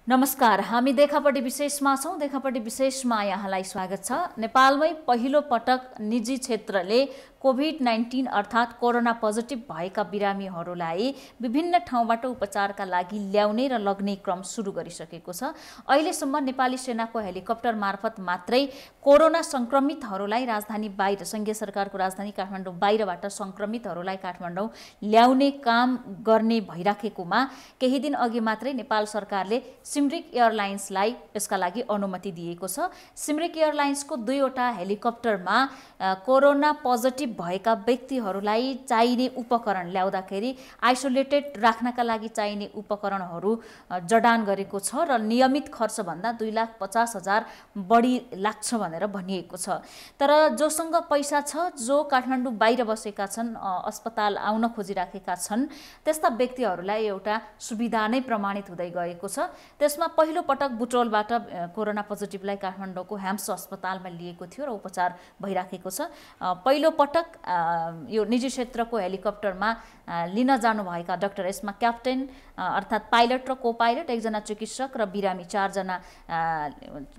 नमस्कार, हामी देखापट्टि विशेषमा छौँ। देखापट्टि विशेषमा यहाँलाई स्वागत छ। नेपालमै पहिलो पटक निजी क्षेत्रले कोभिड-19 अर्थात् कोरोना पोजिटिभ भएका बिरामीहरूलाई विभिन्न ठाउँबाट उपचारका लागि ल्याउने र लग्ने क्रम सुरु गरिसकेको छ। अहिलेसम्म नेपाली सेनाको हेलिकप्टर मार्फत मात्रै कोरोना संक्रमितहरूलाई राजधानी बाहिर, संघीय सरकारको राजधानी काठमाडौँ बाहिरबाट संक्रमितहरूलाई काठमाडौँ ल्याउने काम गर्ने भइराखेकोमा केही दिन अघि मात्रै नेपाल सरकारले सिमरिक एयरलाइन्सलाई यसका लागि अनुमति दिएको छ। सिमरिक एयरलाइन्सको 2वटा हेलिकप्टरमा कोरोना पोजिटिभ भएका व्यक्तिहरूलाई चाहिने उपकरण ल्याउँदाखेरि आइसोलेटेड राख्नका लागि चाहिने उपकरणहरू जडान गरेको छ र नियमित खर्चभन्दा 2,50,000 बढी लाग्छ भनेर भनिएको छ। तर जोसँग पैसा छ, जो काठमाडौँ बाहिर बसेका छन्, अस्पताल आउन खोजिराखेका छन्, त्यस्ता व्यक्तिहरूलाई एउटा सुविधा नै प्रमाणित हुँदै गएको छ। त्यसमा पहिलो पटक बुटोलबाट कोरोना पोजिटिभलाई काठमाडौँको ह्याम्स अस्पतालमा लिएको थियो र उपचार भइराखेको छ। पहिलो पटक यो निजी क्षेत्रको हेलिकप्टरमा लिन जानुभएका डाक्टर यसमा क्याप्टेन अर्थात् पाइलट र को पाइलट, 1जना चिकित्सक र बिरामी 4 जना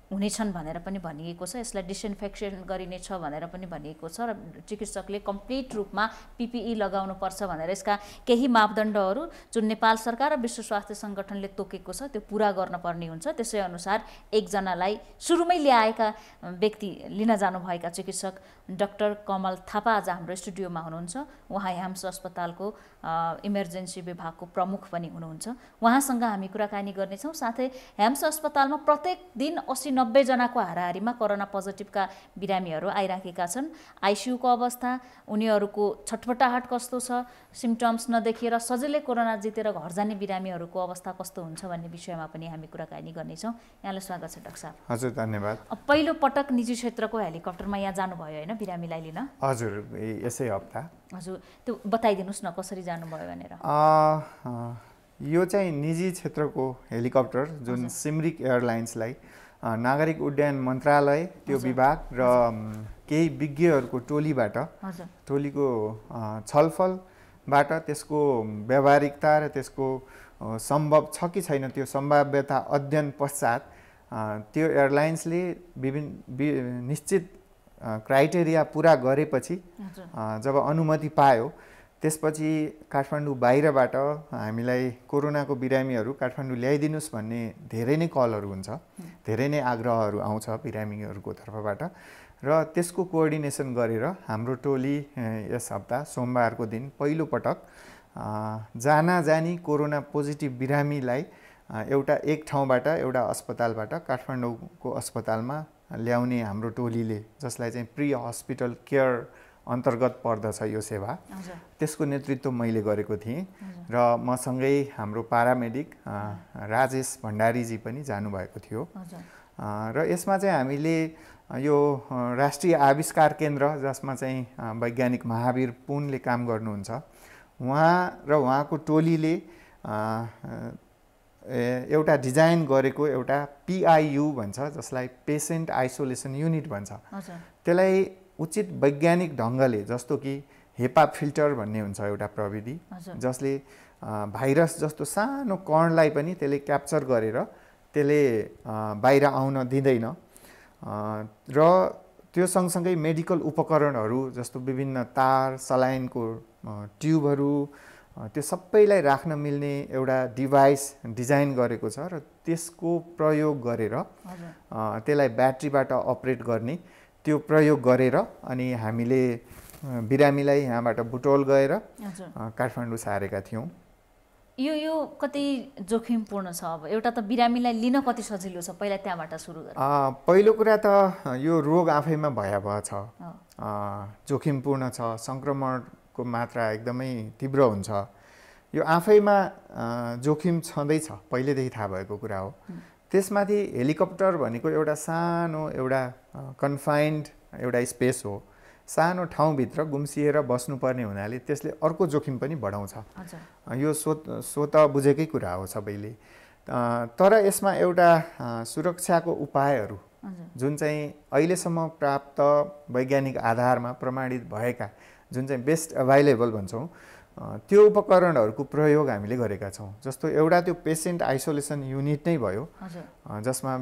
हुनेछन् भनेर पनि भनिएको छ। यसलाई डिसइन्फेक्सन गरिनेछ भनेर पनि भनिएको छ र चिकित्सकले कम्प्लिट रूपमा पिपिई लगाउनुपर्छ भनेर यसका केही मापदण्डहरू जुन नेपाल सरकार र विश्व स्वास्थ्य सङ्गठनले तोकेको छ त्यो पुरा गर्नुपर्ने हुन्छ। त्यसै अनुसार 1जनालाई सुरुमै ल्याएका व्यक्ति लिन जानुभएका चिकित्सक डाक्टर कमल थापा आज हाम्रो स्टुडियोमा हुनुहुन्छ। उहाँ ह्याम्स अस्पतालको इमर्जेन्सी विभागको प्रमुख पनि हुनुहुन्छ। उहाँसँग हामी कुराकानी गर्नेछौँ। साथै ह्याम्स अस्पतालमा प्रत्येक दिन 80-90 जनाको हाराहारीमा कोरोना पोजिटिभका बिरामीहरू आइराखेका छन्। आइसियुको अवस्था, उनीहरूको छटपटाहट कस्तो छ, सिम्टम्स नदेखिएर सजिलै कोरोना जितेर घर जाने बिरामीहरूको अवस्था कस्तो हुन्छ भन्ने विषयमा पनि हामी कुराकानी गर्नेछौँ। यहाँलाई स्वागत छ डाक्टर साहब। हजुर, धन्यवाद। पहिलो पटक निजी क्षेत्रको हेलिकप्टरमा यहाँ जानुभयो होइन बिरामीलाई लिन? हजुर, यसै हप्ता। हजुर, त्यो बताइदिनुहोस् न कसरी जानुभयो भनेर। यो चाहिँ निजी क्षेत्रको हेलिकप्टर जुन सिमरिक एयरलाइन्सलाई नागरिक उड्डयन मन्त्रालय, त्यो विभाग र केही विज्ञहरूको टोलीको छलफलबाट त्यसको व्यावहारिकता र त्यसको सम्भव छ कि छैन त्यो सम्भाव्यता अध्ययन पश्चात त्यो एयरलाइन्सले विभिन्न निश्चित क्राइटेरिया पुरा गरेपछि जब अनुमति पायो त्यसपछि काठमाडौँ बाहिरबाट हामीलाई कोरोनाको बिरामीहरू काठमाडौँ ल्याइदिनुहोस् भन्ने धेरै नै कलहरू हुन्छ, धेरै नै आग्रहहरू आउँछ बिरामीहरूको तर्फबाट र त्यसको कोअर्डिनेसन गरेर हाम्रो टोली यस हप्ता सोमबारको दिन पहिलो पटक जानी कोरोना पोजिटिभ बिरामीलाई एक ठाउँबाट एउटा अस्पतालबाट काठमाडौँको अस्पतालमा ल्याउने हाम्रो टोलीले, जसलाई चाहिँ प्री हस्पिटल केयर अन्तर्गत पर्दछ यो सेवा, त्यसको नेतृत्व मैले गरेको थिएँ र मसँगै हाम्रो पारामेडिक राजेश भण्डारीजी पनि जानुभएको थियो। र यसमा चाहिँ हामीले यो राष्ट्रिय आविष्कार केन्द्र, जसमा चाहिँ वैज्ञानिक महावीर पुनले काम गर्नुहुन्छ, उहाँ र उहाँको टोलीले एउटा डिजाइन गरेको एउटा PIU भन्छ, जसलाई पेसेन्ट आइसोलेसन युनिट भन्छ, त्यसलाई उचित वैज्ञानिक ढङ्गले, जस्तो कि हेपा फिल्टर भन्ने हुन्छ एउटा प्रविधि, जसले भाइरस जस्तो सानो कणलाई पनि त्यसले क्याप्चर गरेर त्यसले बाहिर आउन दिँदैन र त्यो सँगसँगै मेडिकल उपकरणहरू जस्तो विभिन्न तार, सलाइनको ट्युबहरू, त्यो सबैलाई राख्न मिल्ने एउटा डिभाइस डिजाइन गरेको छ र त्यसको प्रयोग गरेर त्यसलाई ब्याट्रीबाट अपरेट गर्ने त्यो प्रयोग गरेर अनि हामीले बिरामीलाई यहाँबाट बुटोल गएर काठमाडौँ सारेका थियौँ। यो कति जोखिमपूर्ण छ? अब एउटा त बिरामीलाई लिन कति सजिलो छ, पहिला त्यहाँबाट सुरु गरौँ। पहिलो कुरा त यो रोग आफैमा भयावह छ, जोखिमपूर्ण छ, सङ्क्रमणको मात्रा एकदमै तीव्र हुन्छ। यो आफैमा जोखिम छँदैछ, पहिलेदेखि थाहा भएको कुरा हो। त्यसमाथि हेलिकप्टर भनेको एउटा सानो एउटा कन्फाइन्ड एउटा स्पेस हो, सानो ठाउँभित्र गुम्सिएर बस्नुपर्ने हुनाले त्यसले अर्को जोखिम पनि बढाउँछ। यो स्वत बुझेकै कुरा हो सबैले। तर यसमा एउटा सुरक्षाको उपायहरू जुन चाहिँ अहिलेसम्म प्राप्त वैज्ञानिक आधारमा प्रमाणित भएका, जुन चाहिँ बेस्ट अभाइलेबल भन्छौँ, त्यो उपकरणहरूको प्रयोग हामीले गरेका छौँ। जस्तो एउटा त्यो पेसेन्ट आइसोलेसन युनिट नै भयो, जसमा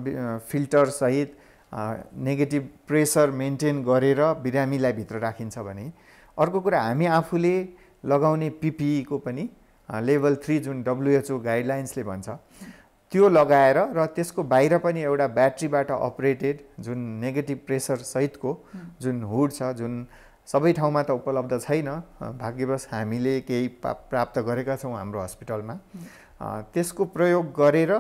फिल्टरसहित नेगेटिभ प्रेसर मेन्टेन गरेर बिरामीलाई भित्र राखिन्छ भने, अर्को कुरा हामी आफूले लगाउने पिपिईको पनि लेभल 3 जुन WHO गाइडलाइन्सले भन्छ त्यो लगाएर र त्यसको बाहिर पनि एउटा ब्याट्रीबाट अपरेटेड जुन नेगेटिभ प्रेसर सहितको जुन हुड छ, जुन सबै ठाउँमा त उपलब्ध छैन, भाग्यवश हामीले केही प्राप्त गरेका छौँ हाम्रो हस्पिटलमा, त्यसको प्रयोग गरेर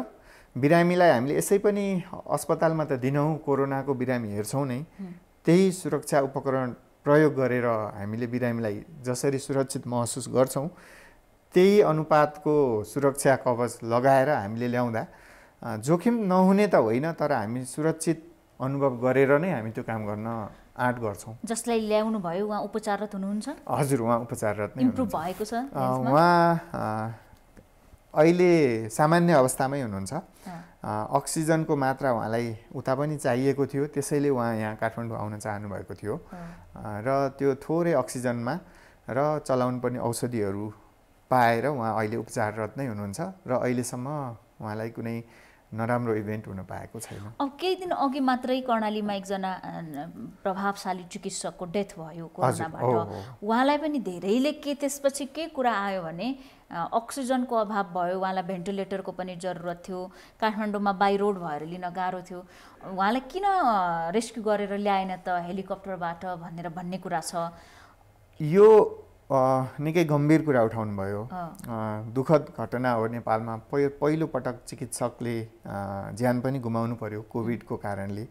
बिरामीलाई हामीले यसै पनि अस्पतालमा त दिनहुँ कोरोनाको बिरामी हेर्छौँ नै, त्यही सुरक्षा उपकरण प्रयोग गरेर हामीले बिरामीलाई जसरी सुरक्षित महसुस गर्छौँ त्यही अनुपातको सुरक्षा कवच लगाएर हामीले ल्याउँदा जोखिम नहुने त होइन, तर हामी सुरक्षित अनुभव गरेर नै हामी त्यो काम गर्न आँट गर्छौँ। जसलाई ल्याउनु भयो उहाँ उपचाररत हुनुहुन्छ? हजुर, उहाँ उपचाररत नै इम्प्रुभ भएको छ? उहाँ अहिले सामान्य अवस्थामै हुनुहुन्छ। अक्सिजनको मात्रा उहाँलाई उता पनि चाहिएको थियो, त्यसैले उहाँ यहाँ काठमाडौँ आउन चाहनुभएको थियो र त्यो थोरै अक्सिजनमा र चलाउनु पर्ने औषधिहरू पाएर उहाँ अहिले उपचाररत नै हुनुहुन्छ र अहिलेसम्म उहाँलाई कुनै नराम्रो इभेन्ट हुन पाएको छैन। अब केही दिन अघि मात्रै कर्णालीमा एकजना प्रभावशाली चिकित्सकको डेथ भयो कोरोनाबाट। उहाँलाई पनि धेरैले त्यसपछि के कुरा आयो भने अक्सिजनको अभाव भयो, उहाँलाई भेन्टिलेटरको पनि जरुरत थियो, काठमाडौँमा बाई रोड भएर लिन गाह्रो थियो, उहाँलाई किन रेस्क्यु गरेर ल्याएन त हेलिकप्टरबाट भन्ने कुरा छ। यो निकै गम्भीर कुरा उठाउनु भयो। दुःखद घटना हो। नेपालमा पहिलो पटक चिकित्सकले ज्यान पनि गुमाउनु पर्यो कोभिडको कारणले।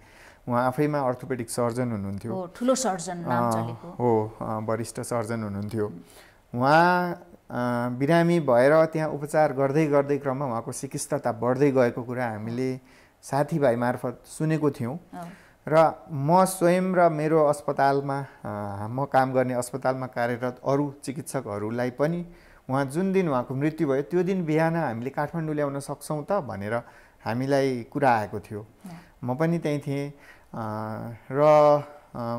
उहाँ आफैमा अर्थोपेडिक सर्जन हुनुहुन्थ्यो, ठुलो सर्जन नाम चलेको हो, वरिष्ठ सर्जन हुनुहुन्थ्यो। उहाँ बिरामी भएर त्यहाँ उपचार गर्दै गर्दै क्रममा उहाँको चिकित्सता बढ्दै गएको कुरा हामीले साथीभाइ मार्फत सुनेको थियौँ र म स्वयं र मेरो अस्पतालमा म काम गर्ने अस्पतालमा कार्यरत अरू चिकित्सकहरूलाई पनि उहाँ जुन दिन उहाँको मृत्यु भयो त्यो दिन बिहान हामीले काठमाडौँ ल्याउन सक्छौँ त भनेर हामीलाई कुरा आएको थियो। म पनि त्यहीँ थिएँ र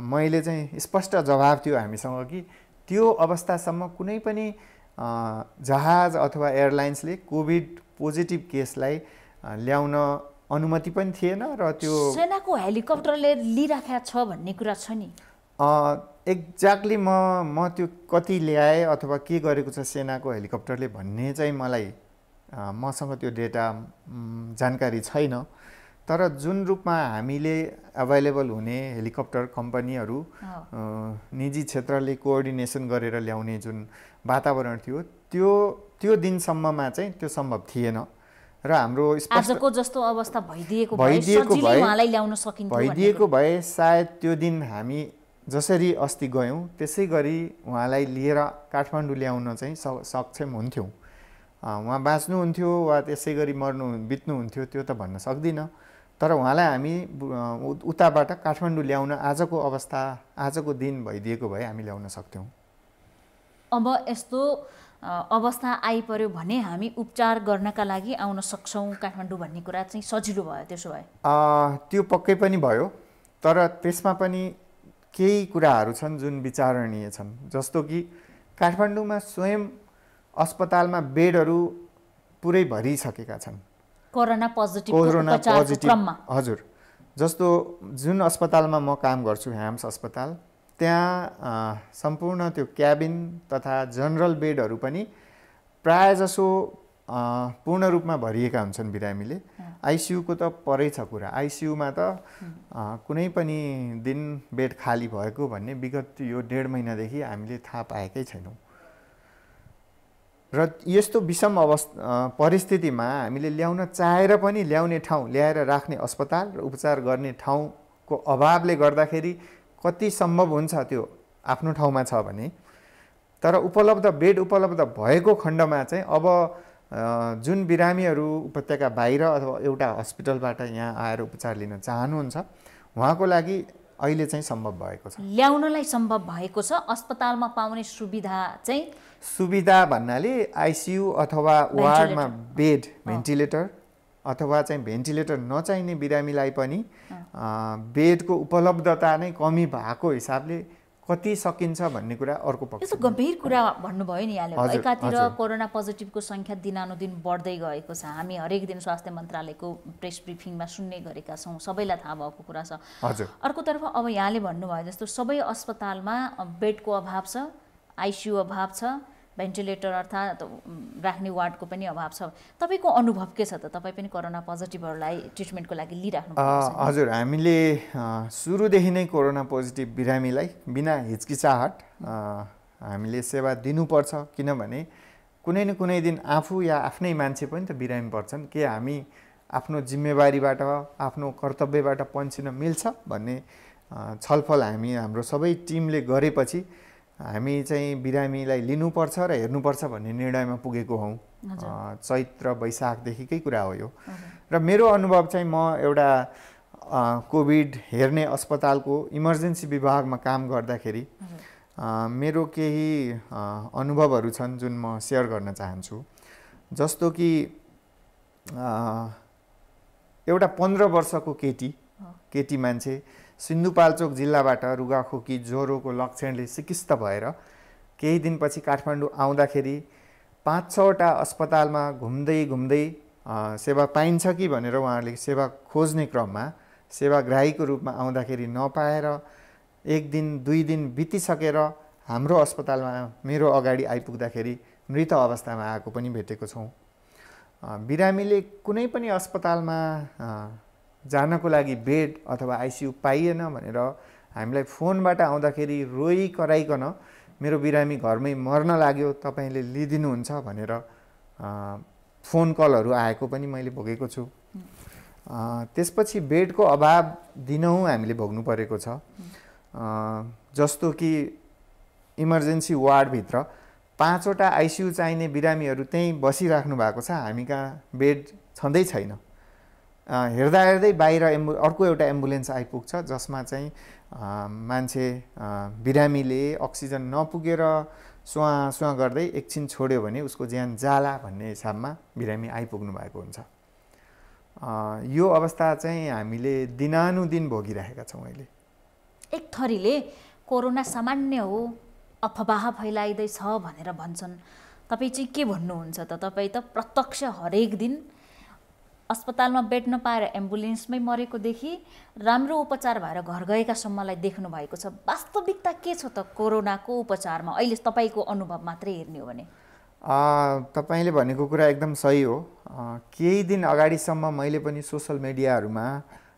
मैले चाहिँ स्पष्ट जवाब थियो हामीसँग कि त्यो अवस्थासम्म कुनै पनि जहाज अथवा एयरलाइन्सले कोभिड पोजिटिभ केसलाई ल्याउन अनुमति पनि थिएन र त्यो सेनाको हेलिकप्टरले लिइराखेको छ भन्ने कुरा छ नि। एक्ज्याक्टली म त्यो कति ल्याएँ अथवा के गरेको छ सेनाको हेलिकप्टरले भन्ने चाहिँ मलाई मसँग त्यो डेटा जानकारी छैन। तर जुन रूपमा हामीले अभाइलेबल हुने हेलिकप्टर कम्पनीहरू निजी क्षेत्रले कोअर्डिनेसन गरेर ल्याउने जुन वातावरण थियो त्यो दिनसम्ममा चाहिँ त्यो सम्भव थिएन र हाम्रो आजको जस्तो अवस्था भइदिएको भए सायद त्यो दिन हामी जसरी अस्ति गयौँ त्यसै गरी उहाँलाई लिएर काठमाडौँ ल्याउन चाहिँ सक्षम हुन्थ्यौँ। उहाँ बाँच्नुहुन्थ्यो वा त्यसै गरी बित्नुहुन्थ्यो त्यो त भन्न सक्दिनँ, तर उहाँलाई हामी उताबाट काठमाडौँ ल्याउन आजको दिन भइदिएको भए हामी ल्याउन सक्थ्यौँ। अब यस्तो अवस्था आइपर्यो भने हामी उपचार गर्नका लागि आउन सक्छौँ काठमाडौँ भन्ने कुरा चाहिँ सजिलो भयो। त्यसो भए त्यो पक्कै पनि भयो, तर त्यसमा पनि केही कुराहरू छन् जुन विचारणीय छन्। जस्तो कि काठमाडौँमा स्वयं अस्पतालमा बेडहरू पुरै भरिसकेका छन् कोरोना पोजिटिभ क्रममा। हजुर, जस्तो जुन अस्पतालमा म काम गर्छु ह्याम्स अस्पताल, त्यहाँ सम्पूर्ण त्यो क्याबिन तथा जनरल बेडहरू पनि प्रायःजसो पूर्ण रूपमा भरिएका हुन्छन् बिरामीले। आइसियुको त परै छ कुरा, आइसियुमा त कुनै पनि दिन बेड खाली भएको भन्ने विगत यो 1.5 महिनादेखि हामीले थाहा पाएकै छैनौँ। र यस्तो विषम परिस्थितिमा हामीले ल्याउन चाहेर पनि ल्याउने ठाउँ, ल्याएर राख्ने अस्पताल र उपचार गर्ने ठाउँको अभावले गर्दाखेरि कति सम्भव हुन्छ त्यो आफ्नो ठाउँमा छ भने, तर बेड उपलब्ध भएको खण्डमा चाहिँ अब जुन बिरामीहरू उपत्यका बाहिर अथवा एउटा हस्पिटलबाट यहाँ आएर उपचार लिन चाहनुहुन्छ उहाँको लागि अहिले चाहिँ सम्भव भएको छ, ल्याउनलाई सम्भव भएको छ। अस्पतालमा पाउने सुविधा भन्नाले आइसियु अथवा वार्डमा बेड, भेन्टिलेटर अथवा चाहिँ भेन्टिलेटर नचाहिने बिरामीलाई पनि बेडको उपलब्धता नै कमी भएको हिसाबले कति सकिन्छ भन्ने कुरा अर्को पक्ष। यस्तो गम्भीर कुरा भन्नुभयो नि यहाँले। हजुर, एकातिर हजुर। कोरोना पोजिटिभको सङ्ख्या दिनानुदिन बढ्दै गएको छ। हामी हरेक दिन स्वास्थ्य मन्त्रालयको प्रेस ब्रिफिङमा सुन्ने गरेका छौँ, सबैलाई थाहा भएको कुरा छ। हजुर। अर्कोतर्फ अब यहाँले भन्नुभयो जस्तो सबै अस्पतालमा बेडको अभाव छ, आइसियु अभाव छ, भेन्टिलेटर अर्थात् राख्ने वार्डको पनि अभाव छ। तपाईँको अनुभव के छ त? तपाईँ पनि कोरोना पोजिटिभहरूलाई ट्रिटमेन्टको लागि लिइराख्नु भएको छ? हजुर, हामीले सुरुदेखि नै कोरोना पोजिटिभ बिरामीलाई बिना हिचकिचाहट हामीले सेवा दिनुपर्छ। किनभने कुनै न कुनै दिन आफू या आफ्नै मान्छे पनि त बिरामी पर्छन्। के हामी आफ्नो जिम्मेवारीबाट आफ्नो कर्तव्यबाट पन्चिन मिल्छ भन्ने छलफल हाम्रो सबै टिमले गरेपछि हामी चाहिँ बिरामीलाई लिनुपर्छ र हेर्नुपर्छ भन्ने निर्णयमा पुगेको हौँ। चैत्र वैशाखदेखिकै कुरा हो यो। र मेरो अनुभव चाहिँ म एउटा कोभिड हेर्ने अस्पतालको इमर्जेन्सी विभागमा काम गर्दाखेरि मेरो केही अनुभवहरू छन् जुन म सेयर गर्न चाहन्छु। जस्तो कि एउटा 15 वर्षको केटी मान्छे सिन्धुपाल्चोक जिल्लाबाट रुगाखोकी ज्वरोको लक्षणले सिकिस्त भएर केही दिनपछि काठमाडौँ आउँदाखेरि 5-6वटा अस्पतालमा घुम्दै सेवा पाइन्छ कि भनेर उहाँहरूले सेवा खोज्ने क्रममा सेवाग्राहीको रूपमा आउँदाखेरि नपाएर 1 दिन 2 दिन बितिसकेर हाम्रो अस्पतालमा मेरो अगाडि आइपुग्दाखेरि मृत अवस्थामा आएको पनि भेटेको छौँ। बिरामीले कुनै पनि अस्पतालमा जानको लागि बेड अथवा आइसियु पाइएन भनेर हामीलाई फोनबाट आउँदाखेरि रोइ कराइकन मेरो बिरामी घरमै मर्न लाग्यो, तपाईँले लिइदिनुहुन्छ भनेर फोन कलहरू आएको पनि मैले भोगेको छु। त्यसपछि बेडको अभाव दिनहुँ हामीले भोग्नु परेको छ। जस्तो कि इमर्जेन्सी वार्डभित्र 5वटा आइसियु चाहिने बिरामीहरू त्यहीँ बसिराख्नु भएको छ, हामी कहाँ बेड छँदै छैन। हेर्दै बाहिर अर्को एउटा एम्बुलेन्स आइपुग्छ जसमा चाहिँ मान्छे बिरामीले अक्सिजन नपुगेर सुवा गर्दै एकछिन छोड्यो भने उसको ज्यान जाला भन्ने हिसाबमा बिरामी आइपुग्नु भएको हुन्छ। यो अवस्था चाहिँ हामीले दिनानुदिन भोगिरहेका छौँ अहिले। एक थरीले कोरोना सामान्य हो, अफवाह फैलाइँदैछ भनेर भन्छन्। तपाईँ चाहिँ के भन्नुहुन्छ त? तपाईँ त प्रत्यक्ष हरेक दिन अस्पतालमा बेड नपाएर एम्बुलेन्समै मरेकोदेखि राम्रो उपचार भएर घर गएकासम्मलाई देख्नु भएको छ। वास्तविकता के छ त कोरोनाको उपचारमा अहिले तपाईँको अनुभव मात्रै हेर्ने हो भने? तपाईँले भनेको कुरा एकदम सही हो। केही दिन अगाडिसम्म मैले पनि सोसल मिडियाहरूमा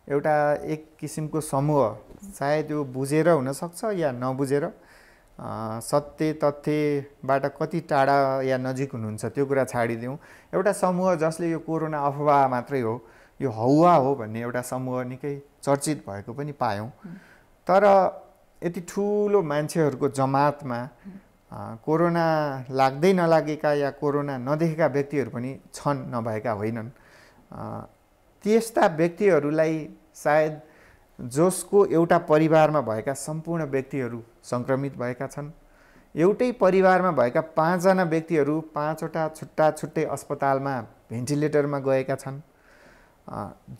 एउटा एक किसिमको समूह, सायद यो बुझेर हुनसक्छ या नबुझेर, सत्य तथ्यबाट कति टाढा या नजिक हुनुहुन्छ त्यो कुरा छाडिदिउँ, एउटा समूह जसले यो कोरोना अफवाह मात्रै हो, यो हौवा हो भन्ने एउटा समूह निकै चर्चित भएको पनि पायौँ। तर यति ठुलो मान्छेहरूको जमातमा कोरोना लाग्दै नलागेका या कोरोना नदेखेका व्यक्तिहरू पनि छन्, नभएका होइनन्। त्यस्ता व्यक्तिहरूलाई सायद जसको एउटा परिवारमा भएका सम्पूर्ण व्यक्तिहरू सङ्क्रमित भएका छन्, एउटै परिवारमा भएका 5 जना व्यक्तिहरू 5वटा छुट्टै अस्पतालमा भेन्टिलेटरमा गएका छन्।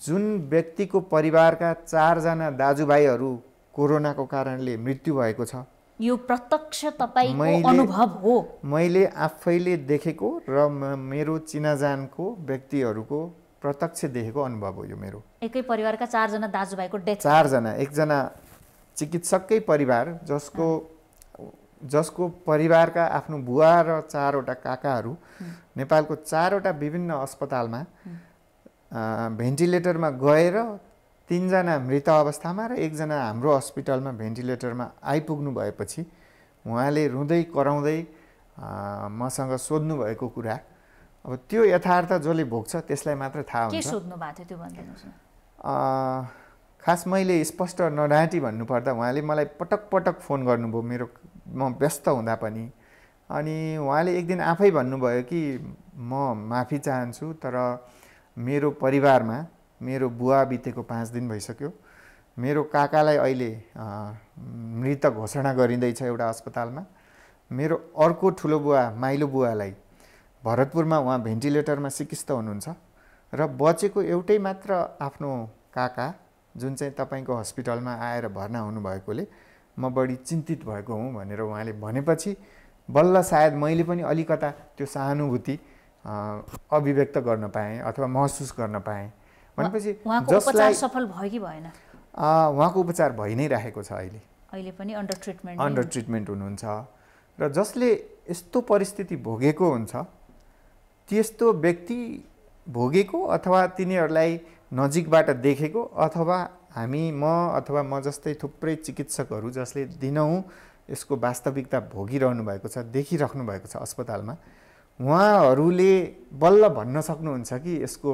जुन व्यक्तिको परिवारका 4 जना दाजुभाइहरू कोरोनाको कारणले मृत्यु भएको छ, यो प्रत्यक्ष तपाईको अनुभव हो? मैले आफैले देखेको र मेरो चिनाजानको व्यक्तिहरूको प्रत्यक्ष देखेको अनुभव हो यो मेरो। एकै परिवारका 4 जना दाजुभाइको डेथ? 4 जना, एकजना चिकित्सककै परिवार जसको परिवारका आफ्नो बुवा र 4वटा काकाहरू नेपालको 4वटा विभिन्न अस्पतालमा भेन्टिलेटरमा गएर 3 जना मृत अवस्थामा र 1 जना हाम्रो हस्पिटलमा भेन्टिलेटरमा आइपुग्नु भएपछि उहाँले रुँदै कराउँदै मसँग सोध्नु भएको कुरा, अब त्यो यथार्थ जसले भोग्छ त्यसलाई मात्र थाहा हुन्छ। के सोध्नु भएको थियो त्यो भनिदिनुहोस् न। खास मैले स्पष्ट नडाँटी भन्नुपर्दा उहाँले मलाई पटक फोन गर्नुभयो म व्यस्त हुँदा पनि। अनि उहाँले एक दिन आफै भन्नुभयो कि म माफी चाहन्छु, तर मेरो परिवारमा मेरो बुवा बितेको 5 दिन भइसक्यो, मेरो काकालाई अहिले मृत घोषणा गरिँदैछ एउटा अस्पतालमा, मेरो अर्को ठुलो बुवा माइलो बुवालाई भरतपुरमा उहाँ भेन्टिलेटरमा सिकिस्त हुनुहुन्छ, र बचेको एउटै मात्र आफ्नो काका जुन चाहिँ तपाईँको हस्पिटलमा आएर भर्ना हुनुभएकोले म बढी चिन्तित भएको हुँ भनेर उहाँले भनेपछि बल्ल सायद मैले पनि अलिकता त्यो सहानुभूति अभिव्यक्त गर्न पाएँ अथवा महसुस गर्न पाएँ। भनेपछि उहाँको उपचार सफल भयो कि भएन? उहाँको उपचार भइ नै राखेको छ। अहिले पनि अन्डर ट्रिटमेन्ट हुनुहुन्छ र जसले यस्तो परिस्थिति भोगेको हुन्छ त्यस्तो व्यक्ति भोगेको अथवा तिनीहरूलाई नजिकबाट देखेको अथवा म अथवा म जस्तै थुप्रै चिकित्सकहरू जसले दिनहुँ यसको वास्तविकता भोगिरहनु भएको छ, देखिराख्नु भएको छ अस्पतालमा, उहाँहरूले बल्ल भन्न सक्नुहुन्छ कि यसको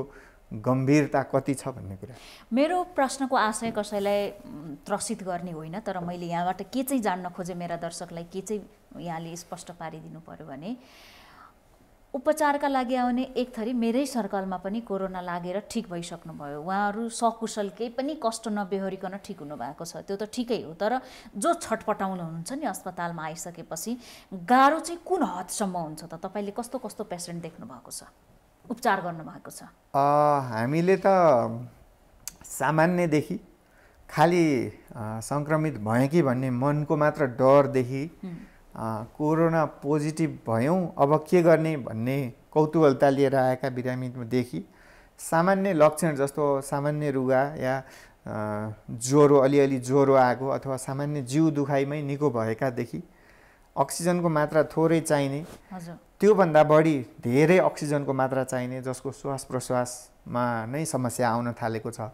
गम्भीरता कति छ भन्ने कुरा। मेरो प्रश्नको आशय कसैलाई त्रसित गर्ने होइन, तर मैले यहाँबाट के चाहिँ जान्न खोजेँ, मेरा दर्शकलाई के चाहिँ यहाँले स्पष्ट पारिदिनु पर्यो भने उपचारका लागि आउने एक थरी मेरै सर्कलमा पनि कोरोना लागेर ठिक भइसक्नुभयो। उहाँहरू सकुशल केही पनि कष्ट नबेहोरिकन ठिक हुनुभएको छ, त्यो त ठिकै हो। तर जो छटपटाउनु हुनुहुन्छ नि अस्पतालमा आइसकेपछि गाह्रो चाहिँ कुन हदसम्म हुन्छ त? तपाईँले कस्तो कस्तो पेसेन्ट देख्नु भएको छ, उपचार गर्नुभएको छ? हामीले त सामान्यदेखि खालि सङ्क्रमित भएँ कि भन्ने मनको मात्र डरदेखि कोरोना पोजिटिभ भयौँ अब के गर्ने भन्ने कौतूहलता लिएर आएका बिरामीदेखि सामान्य लक्षण जस्तो सामान्य रुगा या ज्वरो, अलिअलि ज्वरो आएको अथवा सामान्य जिउ दुखाइमै निको भएकादेखि अक्सिजनको मात्रा थोरै चाहिने, त्योभन्दा बढी धेरै अक्सिजनको मात्रा चाहिने, जसको श्वास प्रश्वासमा नै समस्या आउन थालेको छ,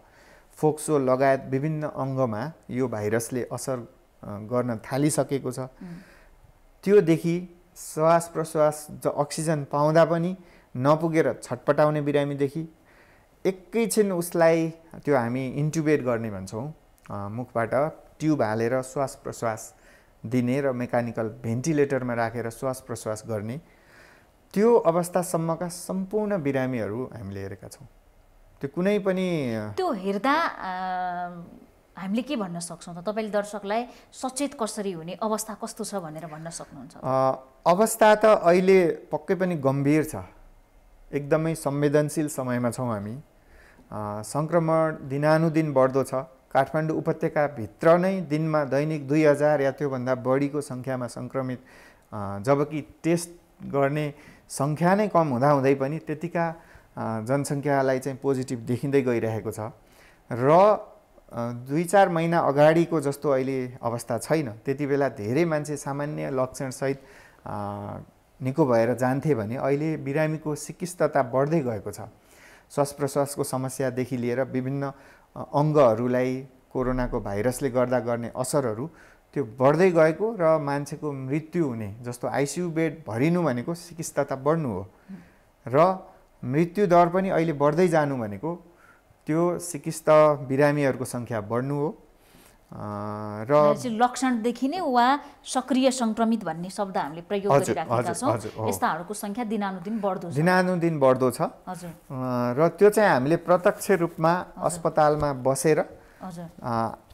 फोक्सो लगायत विभिन्न अङ्गमा यो भाइरसले असर गर्न थालिसकेको छ, त्योदेखि श्वास प्रश्वास अक्सिजन पाउँदा पनि नपुगेर छटपटाउने बिरामीदेखि एकैछिन उसलाई त्यो हामी इन्टुबेट गर्ने भन्छौँ, मुखबाट ट्युब हालेर श्वास प्रश्वास दिने र मेकानिकल भेन्टिलेटरमा राखेर श्वास प्रश्वास गर्ने, त्यो अवस्थासम्मका सम्पूर्ण बिरामीहरू हामीले हेरेका छौँ। त्यो कुनै पनि त्यो हेर्दा हामीले के भन्न सक्छौँ त? तपाईँले दर्शकलाई सचेत कसरी हुने, अवस्था कस्तो छ भनेर भन्न सक्नुहुन्छ? अवस्था त अहिले पक्कै पनि गम्भीर छ, एकदमै संवेदनशील समयमा छौँ हामी। सङ्क्रमण दिनानुदिन बढ्दो छ। काठमाडौँ उपत्यकाभित्र नै दिनमा दैनिक 2000 या त्योभन्दा बढीको सङ्ख्यामा सङ्क्रमित, जबकि टेस्ट गर्ने सङ्ख्या नै कम हुँदाहुँदै पनि त्यतिका जनसङ्ख्यालाई चाहिँ पोजिटिभ देखिँदै गइरहेको छ र 2-4 महिना अगाडिको जस्तो अहिले अवस्था छैन। त्यति बेला धेरै मान्छे सामान्य लक्षणसहित निको भएर जान्थे भने अहिले बिरामीको सिकिस्तता बढ्दै गएको छ। श्वास प्रश्वासको समस्यादेखि लिएर विभिन्न अङ्गहरूलाई कोरोनाको भाइरसले गर्दा गर्ने असरहरू त्यो बढ्दै गएको र मान्छेको मृत्यु हुने, जस्तो आइसियु बेड भरिनु भनेको सिकिस्तता बढ्नु हो र मृत्यु दर पनि अहिले बढ्दै जानु भनेको त्यो सिकिस्त बिरामीहरूको सङ्ख्या बढ्नु हो। र लक्षणदेखि नै वा सक्रिय सङ्क्रमित भन्ने शब्द हामीले प्रयोग गरिराखेका छौँ, यस्ताहरूको सङ्ख्या दिनानुदिन बढ्दो छ। र त्यो चाहिँ हामीले प्रत्यक्ष रूपमा अस्पतालमा बसेर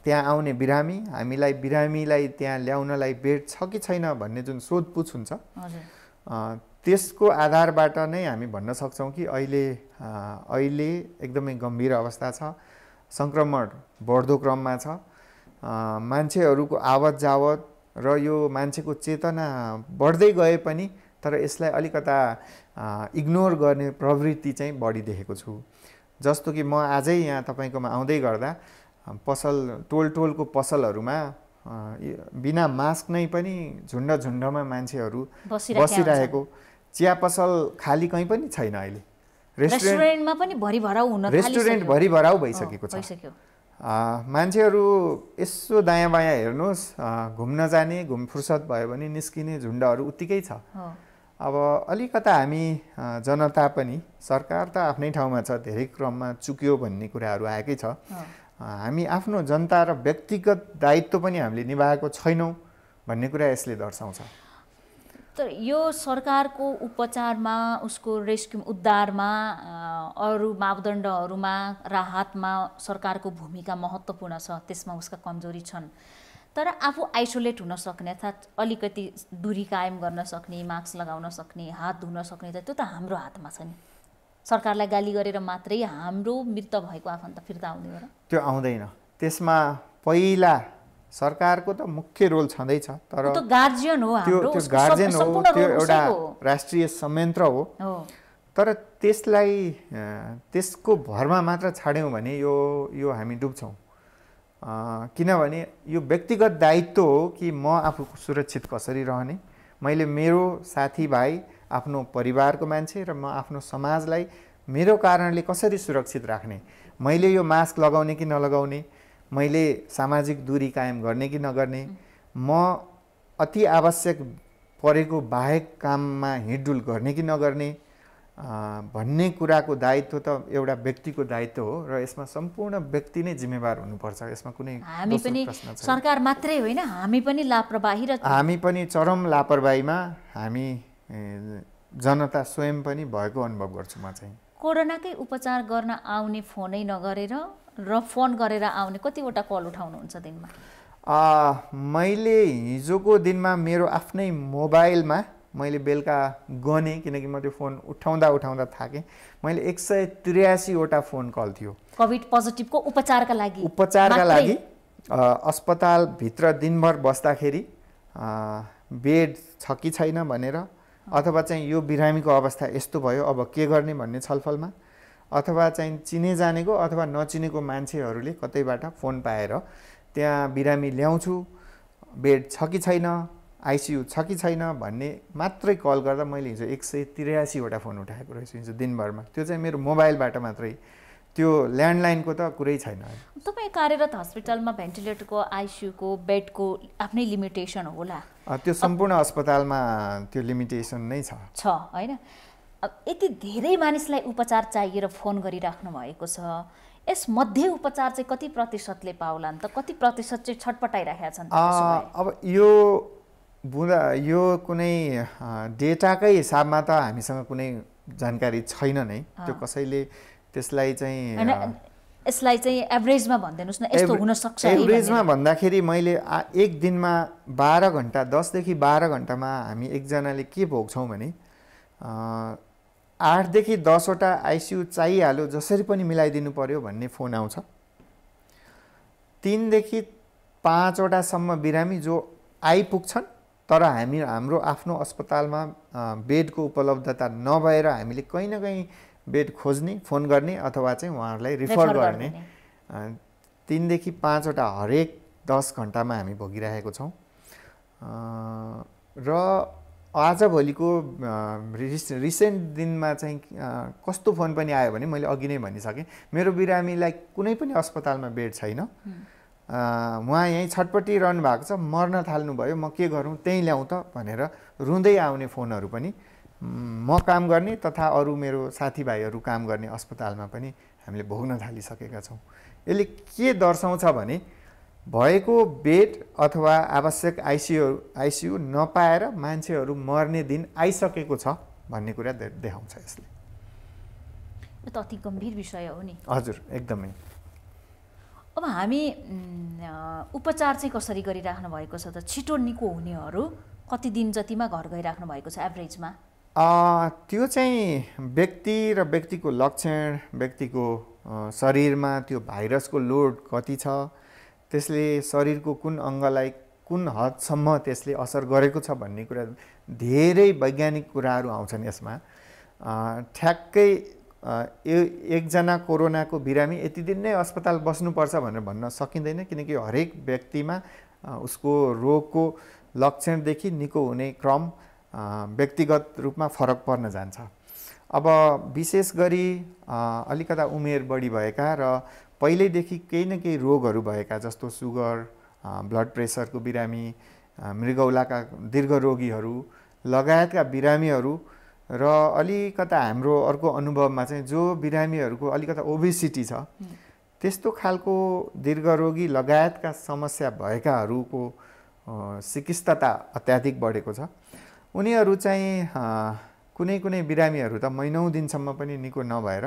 त्यहाँ आउने बिरामीलाई त्यहाँ ल्याउनलाई बेड छ कि छैन भन्ने जुन सोधपुछ हुन्छ, त्यसको आधारबाट नै हामी भन्न सक्छौँ कि अहिले एकदमै गम्भीर अवस्था छ, सङ्क्रमण बढ्दो क्रममा छ। मान्छेहरूको आवत जावत र यो मान्छेको चेतना बढ्दै गए पनि तर यसलाई अलिकता इग्नोर गर्ने प्रवृत्ति चाहिँ बढी देखेको छु। जस्तो कि म आजै यहाँ तपाईँकोमा आउँदै गर्दा टोलको पसलहरूमा बिना मास्क नै पनि झुन्डमा मान्छेहरू बसिरहेको, चिया पसल खाली कहीँ पनि छैन। अहिले रेस्टुरेन्टमा पनि रेस्टुरेन्ट भरिभराउ भइसकेको छ। मान्छेहरू यसो दायाँ बायाँ हेर्नुहोस्, घुम्न जाने, फुर्सद भयो भने निस्किने झुन्डहरू उत्तिकै छ। अब अलिकता हामी जनता पनि, सरकार त आफ्नै ठाउँमा छ, धेरै क्रममा चुक्यो भन्ने कुराहरू आएकै छ। हामी आफ्नो जनता र व्यक्तिगत दायित्व पनि हामीले निभाएको छैनौँ भन्ने कुरा यसले दर्शाउँछ। तर यो सरकारको उपचारमा, उसको रेस्क्यु उद्धारमा, अरू मापदण्डहरूमा, राहतमा सरकारको भूमिका महत्त्वपूर्ण छ, त्यसमा उसका कमजोरी छन्। तर आफू आइसोलेट हुन सक्ने अर्थात् अलिकति दूरी कायम गर्न सक्ने, मास्क लगाउन सक्ने, हात धुन सक्ने, त्यो त हाम्रो हातमा छ नि। सरकारलाई गाली गरेर मात्रै हाम्रो मृत भएको आफन्त फिर्ता आउने हो र? त्यो आउँदैन। त्यसमा पहिला सरकारको त मुख्य रोल छँदैछ, तर ऊ त गार्जियन हो त्यो हाम्रो, त्यो उसको गार्जियन हो, सम्पूर्ण त्यो रोल एउटा उसैको राष्ट्रिय संयन्त्र हो। हो। तर त्यसलाई त्यसको भरमा मात्र छाड्यौँ भने यो हामी डुब्छौँ। किनभने यो व्यक्तिगत दायित्व हो कि म आफू सुरक्षित कसरी रहने, मैले मेरो साथीभाइ, आफ्नो परिवारको मान्छे र म आफ्नो समाजलाई मेरो कारणले कसरी सुरक्षित राख्ने, मैले यो मास्क लगाउने कि नलगाउने, मैले सामाजिक दूरी कायम गर्ने कि नगर्ने, म अति आवश्यक परेको बाहेक काममा हिँडडुल गर्ने कि नगर्ने भन्ने कुराको दायित्व त एउटा व्यक्तिको दायित्व हो र यसमा सम्पूर्ण व्यक्ति नै जिम्मेवार हुनुपर्छ। यसमा कुनै हामी पनि सरकार मात्रै होइन, हामी पनि लापरवाही र हामी पनि चरम लापरवाहीमा हामी जनता स्वयं पनि भएको अनुभव गर्छु म चाहिँ। कोरोनाकै उपचार गर्न आउने फोनै नगरेर र फोन गरेर आउने कतिवटा कल उठाउनुहुन्छ दिनमा? मैले हिजोको दिनमा मेरो आफ्नै मोबाइलमा मैले बेलुका गनेँ, किनकि म त्यो फोन उठाउँदा थाकेँ। मैले 183 वटा फोन कल थियो कोभिड पोजिटिभको उपचारका लागि अस्पतालभित्र दिनभर बस्दाखेरि बेड छ कि छैन भनेर, अथवा चाहिँ यो बिरामीको अवस्था यस्तो भयो अब के गर्ने भन्ने छलफलमा, अथवा चाहिँ चिने जानेको अथवा नचिनेको मान्छेहरूले कतैबाट फोन पाएर त्यहाँ बिरामी ल्याउँछु, बेड छ कि छैन, आइसियु छ कि छैन भन्ने मात्रै कल गर्दा मैले हिजो 183 वटा फोन उठाएको रहेछु हिजो दिनभरमा। त्यो चाहिँ मेरो मोबाइलबाट मात्रै, त्यो ल्यान्डलाइनको त कुरै छैन। तपाईँ कार्यरत हस्पिटलमा भेन्टिलेटरको, आइसियुको, बेडको आफ्नै लिमिटेसन होला? त्यो सम्पूर्ण अस्पतालमा त्यो लिमिटेसन नै छ होइन? यति धेरै मानिसलाई उपचार चाहिएर फोन गरिराख्नु भएको छ, यसमध्ये उपचार चाहिँ कति प्रतिशतले पाउलान् त? कति प्रतिशत चाहिँ छटपटाइराखेका छन्? अब यो कुनै डेटाकै हिसाबमा त हामीसँग कुनै जानकारी छैन नै। त्यो कसैले त्यसलाई चाहिँ यसलाई चाहिँ एभरेजमा भनिदिनुहोस् न, यस्तो हुन सक्छ? एभरेजमा भन्दाखेरि मैले एक दिनमा 12 घन्टा, 10 देखि 12 घन्टामा हामी एकजनाले के भोग्छौँ भने 8 देखि 10 वटा आइसियु चाहिहाल्यो, जसरी पनि मिलाइदिनु पर्यो भन्ने फोन आउँछ। 3 देखि 5 वटासम्म बिरामी जो आइपुग्छन्, तर हाम्रो आफ्नो अस्पतालमा बेडको उपलब्धता नभएर हामीले कहीँ न कहीँ बेड खोज्ने, फोन गर्ने अथवा चाहिँ उहाँहरूलाई रिफर गर्ने। 3 देखि 5 वटा हरेक 10 घन्टामा हामी भोगिरहेको छौँ। र आजभोलिको रिसेन्ट दिनमा चाहिँ कस्तो फोन पनि आयो भने मैले अघि नै भनिसकेँ, मेरो बिरामीलाई कुनै पनि अस्पतालमा बेड छैन, उहाँ यहीँ छटपटिरहनु भएको छ, मर्न थाल्नुभयो, म के गरौँ, त्यहीँ ल्याउँ त भनेर रुँदै आउने फोनहरू पनि म काम गर्ने तथा अरू मेरो साथीभाइहरू काम गर्ने अस्पतालमा पनि हामीले भोग्न थालिसकेका छौँ। यसले के दर्शाउँछ भने भएको बेड अथवा आवश्यक आइसियु नपाएर मान्छेहरू मर्ने दिन आइसकेको छ भन्ने कुरा देखाउँछ यसले। यो त अति गम्भीर विषय हो नि। हजुर, एकदमै। अब हामी उपचार चाहिँ कसरी गरिराख्नु भएको छ त? छिटो निको हुनेहरू कति दिन जतिमा घर गइराख्नु भएको छ एभरेजमा? त्यो चाहिँ व्यक्ति र व्यक्तिको लक्षण, व्यक्तिको शरीरमा त्यो भाइरसको लोड कति छ, त्यसले शरीरको कुन अङ्गलाई कुन हदसम्म त्यसले असर गरेको छ भन्ने कुरा, धेरै वैज्ञानिक कुराहरू आउँछन् यसमा। ठ्याक्कै एकजना कोरोनाको बिरामी यति दिन नै अस्पताल बस्नुपर्छ भनेर भन्न सकिँदैन, किनकि हरेक व्यक्तिमा उसको रोगको लक्षणदेखि निको हुने क्रम व्यक्तिगत रूपमा फरक पर्न जान्छ। अब विशेष गरी अलिकता उमेर बढी भएका र पहिल्यैदेखि केही न केही रोगहरू भएका, जस्तो सुगर, ब्लड प्रेसरको बिरामी, मृगौलाका दीर्घरोगीहरू लगायतका बिरामीहरू र अलिकता हाम्रो अर्को अनुभवमा चाहिँ जो बिरामीहरूको अलिकता ओबेसिटी छ, त्यस्तो खालको दीर्घरोगी लगायतका समस्या भएकाहरूको चिकित्सता अत्याधिक बढेको छ। उनीहरू चाहिँ कुनै कुनै बिरामीहरू त महिनौँ दिनसम्म पनि निको नभएर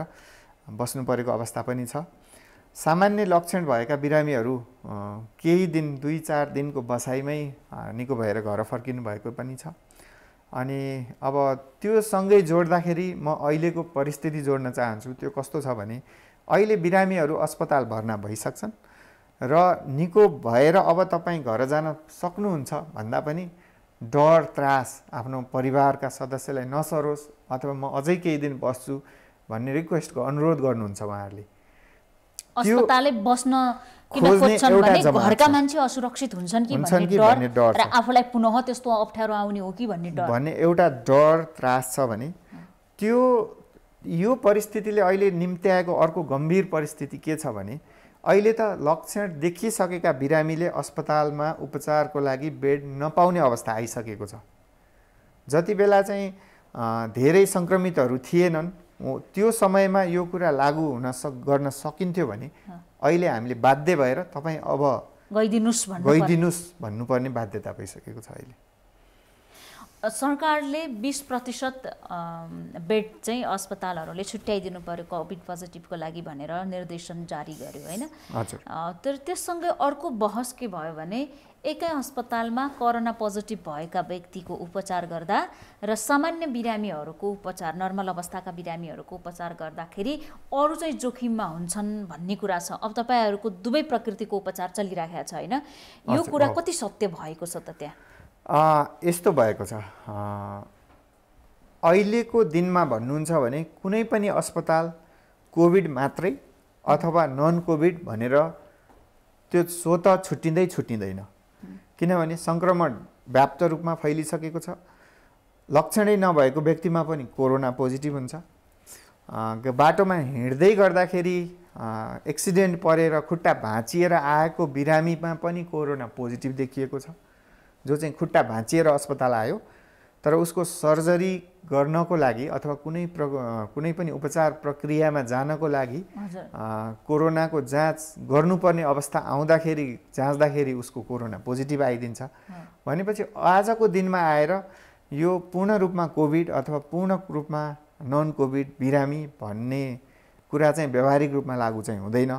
बस्नु परेको अवस्था पनि छ। सामान्य लक्षण भएका बिरामीहरू केही दिन 2-4 दिनको बसाइमै निको भएर घर फर्किनु भएको पनि छ। अनि अब त्यो सँगै जोड्दाखेरि म अहिलेको परिस्थिति जोड्न चाहन्छु। त्यो कस्तो छ भने अहिले बिरामीहरू अस्पताल भर्ना भइसक्छन् र निको भएर अब तपाईँ घर जान सक्नुहुन्छ भन्दा पनि डर त्रास आफ्नो परिवारका सदस्यलाई नसरोस् अथवा म अझै केही दिन बस्छु भन्ने रिक्वेस्टको अनुरोध गर्नुहुन्छ उहाँहरूले। अस्पतालले बस्न किन खोज्छन् भने घरका मान्छे असुरक्षित हुन्छन् कि भन्ने डर र आफूलाई पुनः त्यस्तो अप्ठ्यारो आउने हो कि भन्ने डर भन्ने एउटा डर त्रास छ भने त्यो यो परिस्थितिले अहिले निम्त्याएको अर्को गम्भीर परिस्थिति के छ भने अहिले त लक्षण देखिसकेका बिरामीले अस्पतालमा उपचारको लागि बेड नपाउने अवस्था आइसकेको छ। जति बेला चाहिँ धेरै सङ्क्रमितहरू थिएनन् त्यो समयमा यो कुरा लागू गर्न सकिन्थ्यो भने अहिले हामीले बाध्य भएर तपाईँ अब गइदिनुस् भन्नुपर्ने बाध्यता भइसकेको छ। अहिले सरकारले 20% बेड चाहिँ अस्पतालहरूले छुट्याइदिनु पर्यो कोभिड पोजिटिभको लागि भनेर निर्देशन जारी गर्यो होइन। तर त्यससँगै अर्को बहस के भयो भने एकै अस्पतालमा कोरोना पोजिटिभ भएका व्यक्तिको उपचार गर्दा र सामान्य बिरामीहरूको उपचार नर्मल अवस्थाका बिरामीहरूको उपचार गर्दाखेरि अरू चाहिँ जोखिममा हुन्छन् भन्ने कुरा छ। अब तपाईँहरूको दुवै प्रकृतिको उपचार चलिरहेको छ होइन, यो कुरा कति सत्य भएको छ त? त्यहाँ यस्तो भएको छ, अहिलेको दिनमा भन्नुहुन्छ भने कुनै पनि अस्पताल कोभिड मात्रै अथवा नन कोभिड भनेर त्यो स्वतः छुट्टिँदैन। किनभने सङ्क्रमण व्याप्त रूपमा फैलिसकेको छ। लक्षणै नभएको व्यक्तिमा पनि कोरोना पोजिटिभ हुन्छ। बाटोमा हिँड्दै गर्दाखेरि एक्सिडेन्ट परेर खुट्टा भाँचिएर आएको बिरामीमा पनि कोरोना पोजिटिभ देखिएको छ, जो चाहिँ खुट्टा भाँचिएर अस्पताल आयो तर उसको सर्जरी गर्नको लागि अथवा कुनै पनि उपचार प्रक्रियामा जानको लागि कोरोनाको जाँच गर्नुपर्ने अवस्था आउँदाखेरि जाँच्दाखेरि उसको कोरोना पोजिटिभ आइदिन्छ भनेपछि आजको दिनमा आएर यो पूर्ण रूपमा कोभिड अथवा पूर्ण रूपमा नन कोभिड बिरामी भन्ने कुरा चाहिँ व्यावहारिक रूपमा लागू चाहिँ हुँदैन।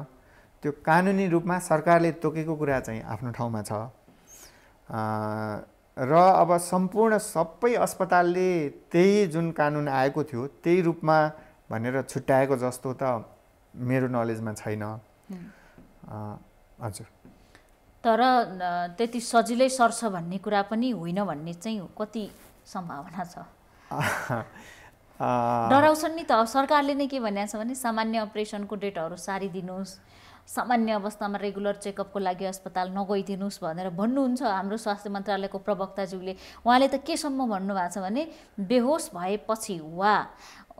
त्यो कानुनी रूपमा सरकारले तोकेको कुरा चाहिँ आफ्नो ठाउँमा छ र अब सम्पूर्ण सबै अस्पतालले त्यही जुन कानुन आएको थियो त्यही रूपमा भनेर छुट्याएको जस्तो त मेरो नलेजमा छैन। हजुर, तर त्यति सजिलै सर्छ भन्ने कुरा पनि होइन भन्ने चाहिँ कति सम्भावना छ? डराउँछन् नि त। अब सरकारले नै के भनेको छ भने सामान्य अपरेसनको डेटहरू सारिदिनुहोस्, सामान्य अवस्थामा रेगुलर चेकअपको लागि अस्पताल नगइदिनुहोस् भनेर भन्नुहुन्छ हाम्रो स्वास्थ्य मन्त्रालयको प्रवक्ताज्यूले। उहाँले त केसम्म भन्नुभएको छ भने बेहोस भएपछि वा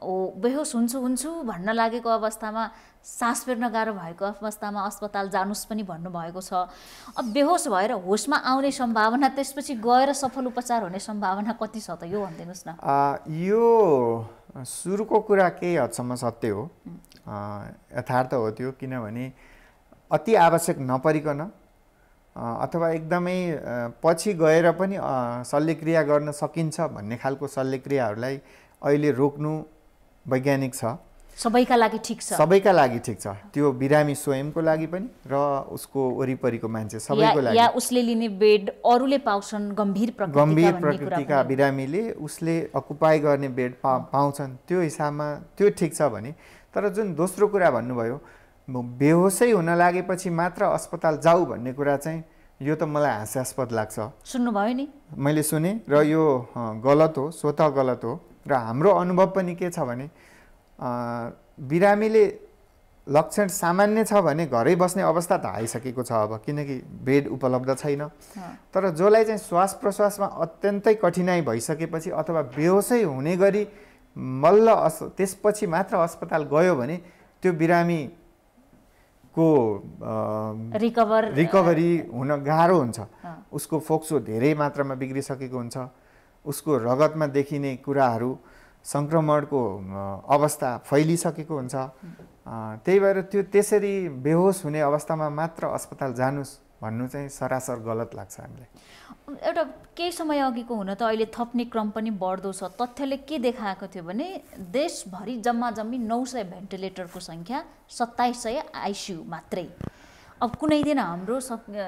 बेहोस हुन्छु भन्न लागेको अवस्थामा, सास फेर्न गाह्रो भएको अवस्थामा अस्पताल जानुस् पनि भन्नुभएको छ। अब बेहोस भएर होसमा आउने सम्भावना, त्यसपछि गएर सफल उपचार हुने सम्भावना कति छ त? यो भनिदिनुहोस् न। यो सुरुको कुरा केही हदसम्म सत्य हो, यथार्थ हो त्यो। किनभने अति आवश्यक नपरिकन अथवा एकदमै पछि गएर पनि शल्यक्रिया गर्न सकिन्छ भन्ने खालको शल्यक्रियाहरूलाई अहिले रोक्नु वैज्ञानिक छ। सबैका लागि ठिक छ, सबैका लागि ठिक छ। त्यो बिरामी स्वयंको लागि पनि र उसको वरिपरिको मान्छे सबैको लागि। या उसले लिने बेड अरूले पाउँछन् गम्भीर प्रकृतिका बिरामीले उसले अकुपाई गर्ने बेड पाउँछन्, त्यो हिसाबमा त्यो ठिक छ भने। तर जुन दोस्रो कुरा भन्नुभयो बेहोसै हुन लागेपछि मात्र अस्पताल जाऊ भन्ने कुरा चाहिँ यो त मलाई हास्यास्पद लाग्छ। सुन्नुभयो नि? मैले सुने र यो गलत हो, स्वतः गलत हो। र हाम्रो अनुभव पनि के छ भने बिरामीले लक्षण सामान्य छ भने घरै बस्ने अवस्था त आइसकेको छ अब, किनकि बेड उपलब्ध छैन। तर जसलाई चाहिँ श्वास प्रश्वासमा अत्यन्तै कठिनाइ भइसकेपछि अथवा बेहोसै हुने गरी मल्ल त्यसपछि मात्र अस्पताल गयो भने त्यो बिरामीको रिकभरी हुन गाह्रो हुन्छ। उसको फोक्सो धेरै मात्रामा बिग्रिसकेको हुन्छ, उसको रगतमा देखिने कुराहरू सङ्क्रमणको अवस्था फैलिसकेको हुन्छ। त्यही भएर त्यो त्यसरी बेहोस हुने अवस्थामा मात्र अस्पताल जानुस् भन्नु चाहिँ सरासर गलत लाग्छ हामीलाई। एउटा केही समय अघिको हुन त अहिले थप्ने क्रम पनि बढ्दो छ। तथ्यले के देखाएको थियो भने देशभरि जम्मी 900 भेन्टिलेटरको सङ्ख्या, 2700 आइसियु मात्रै। अब कुनै दिन हाम्रो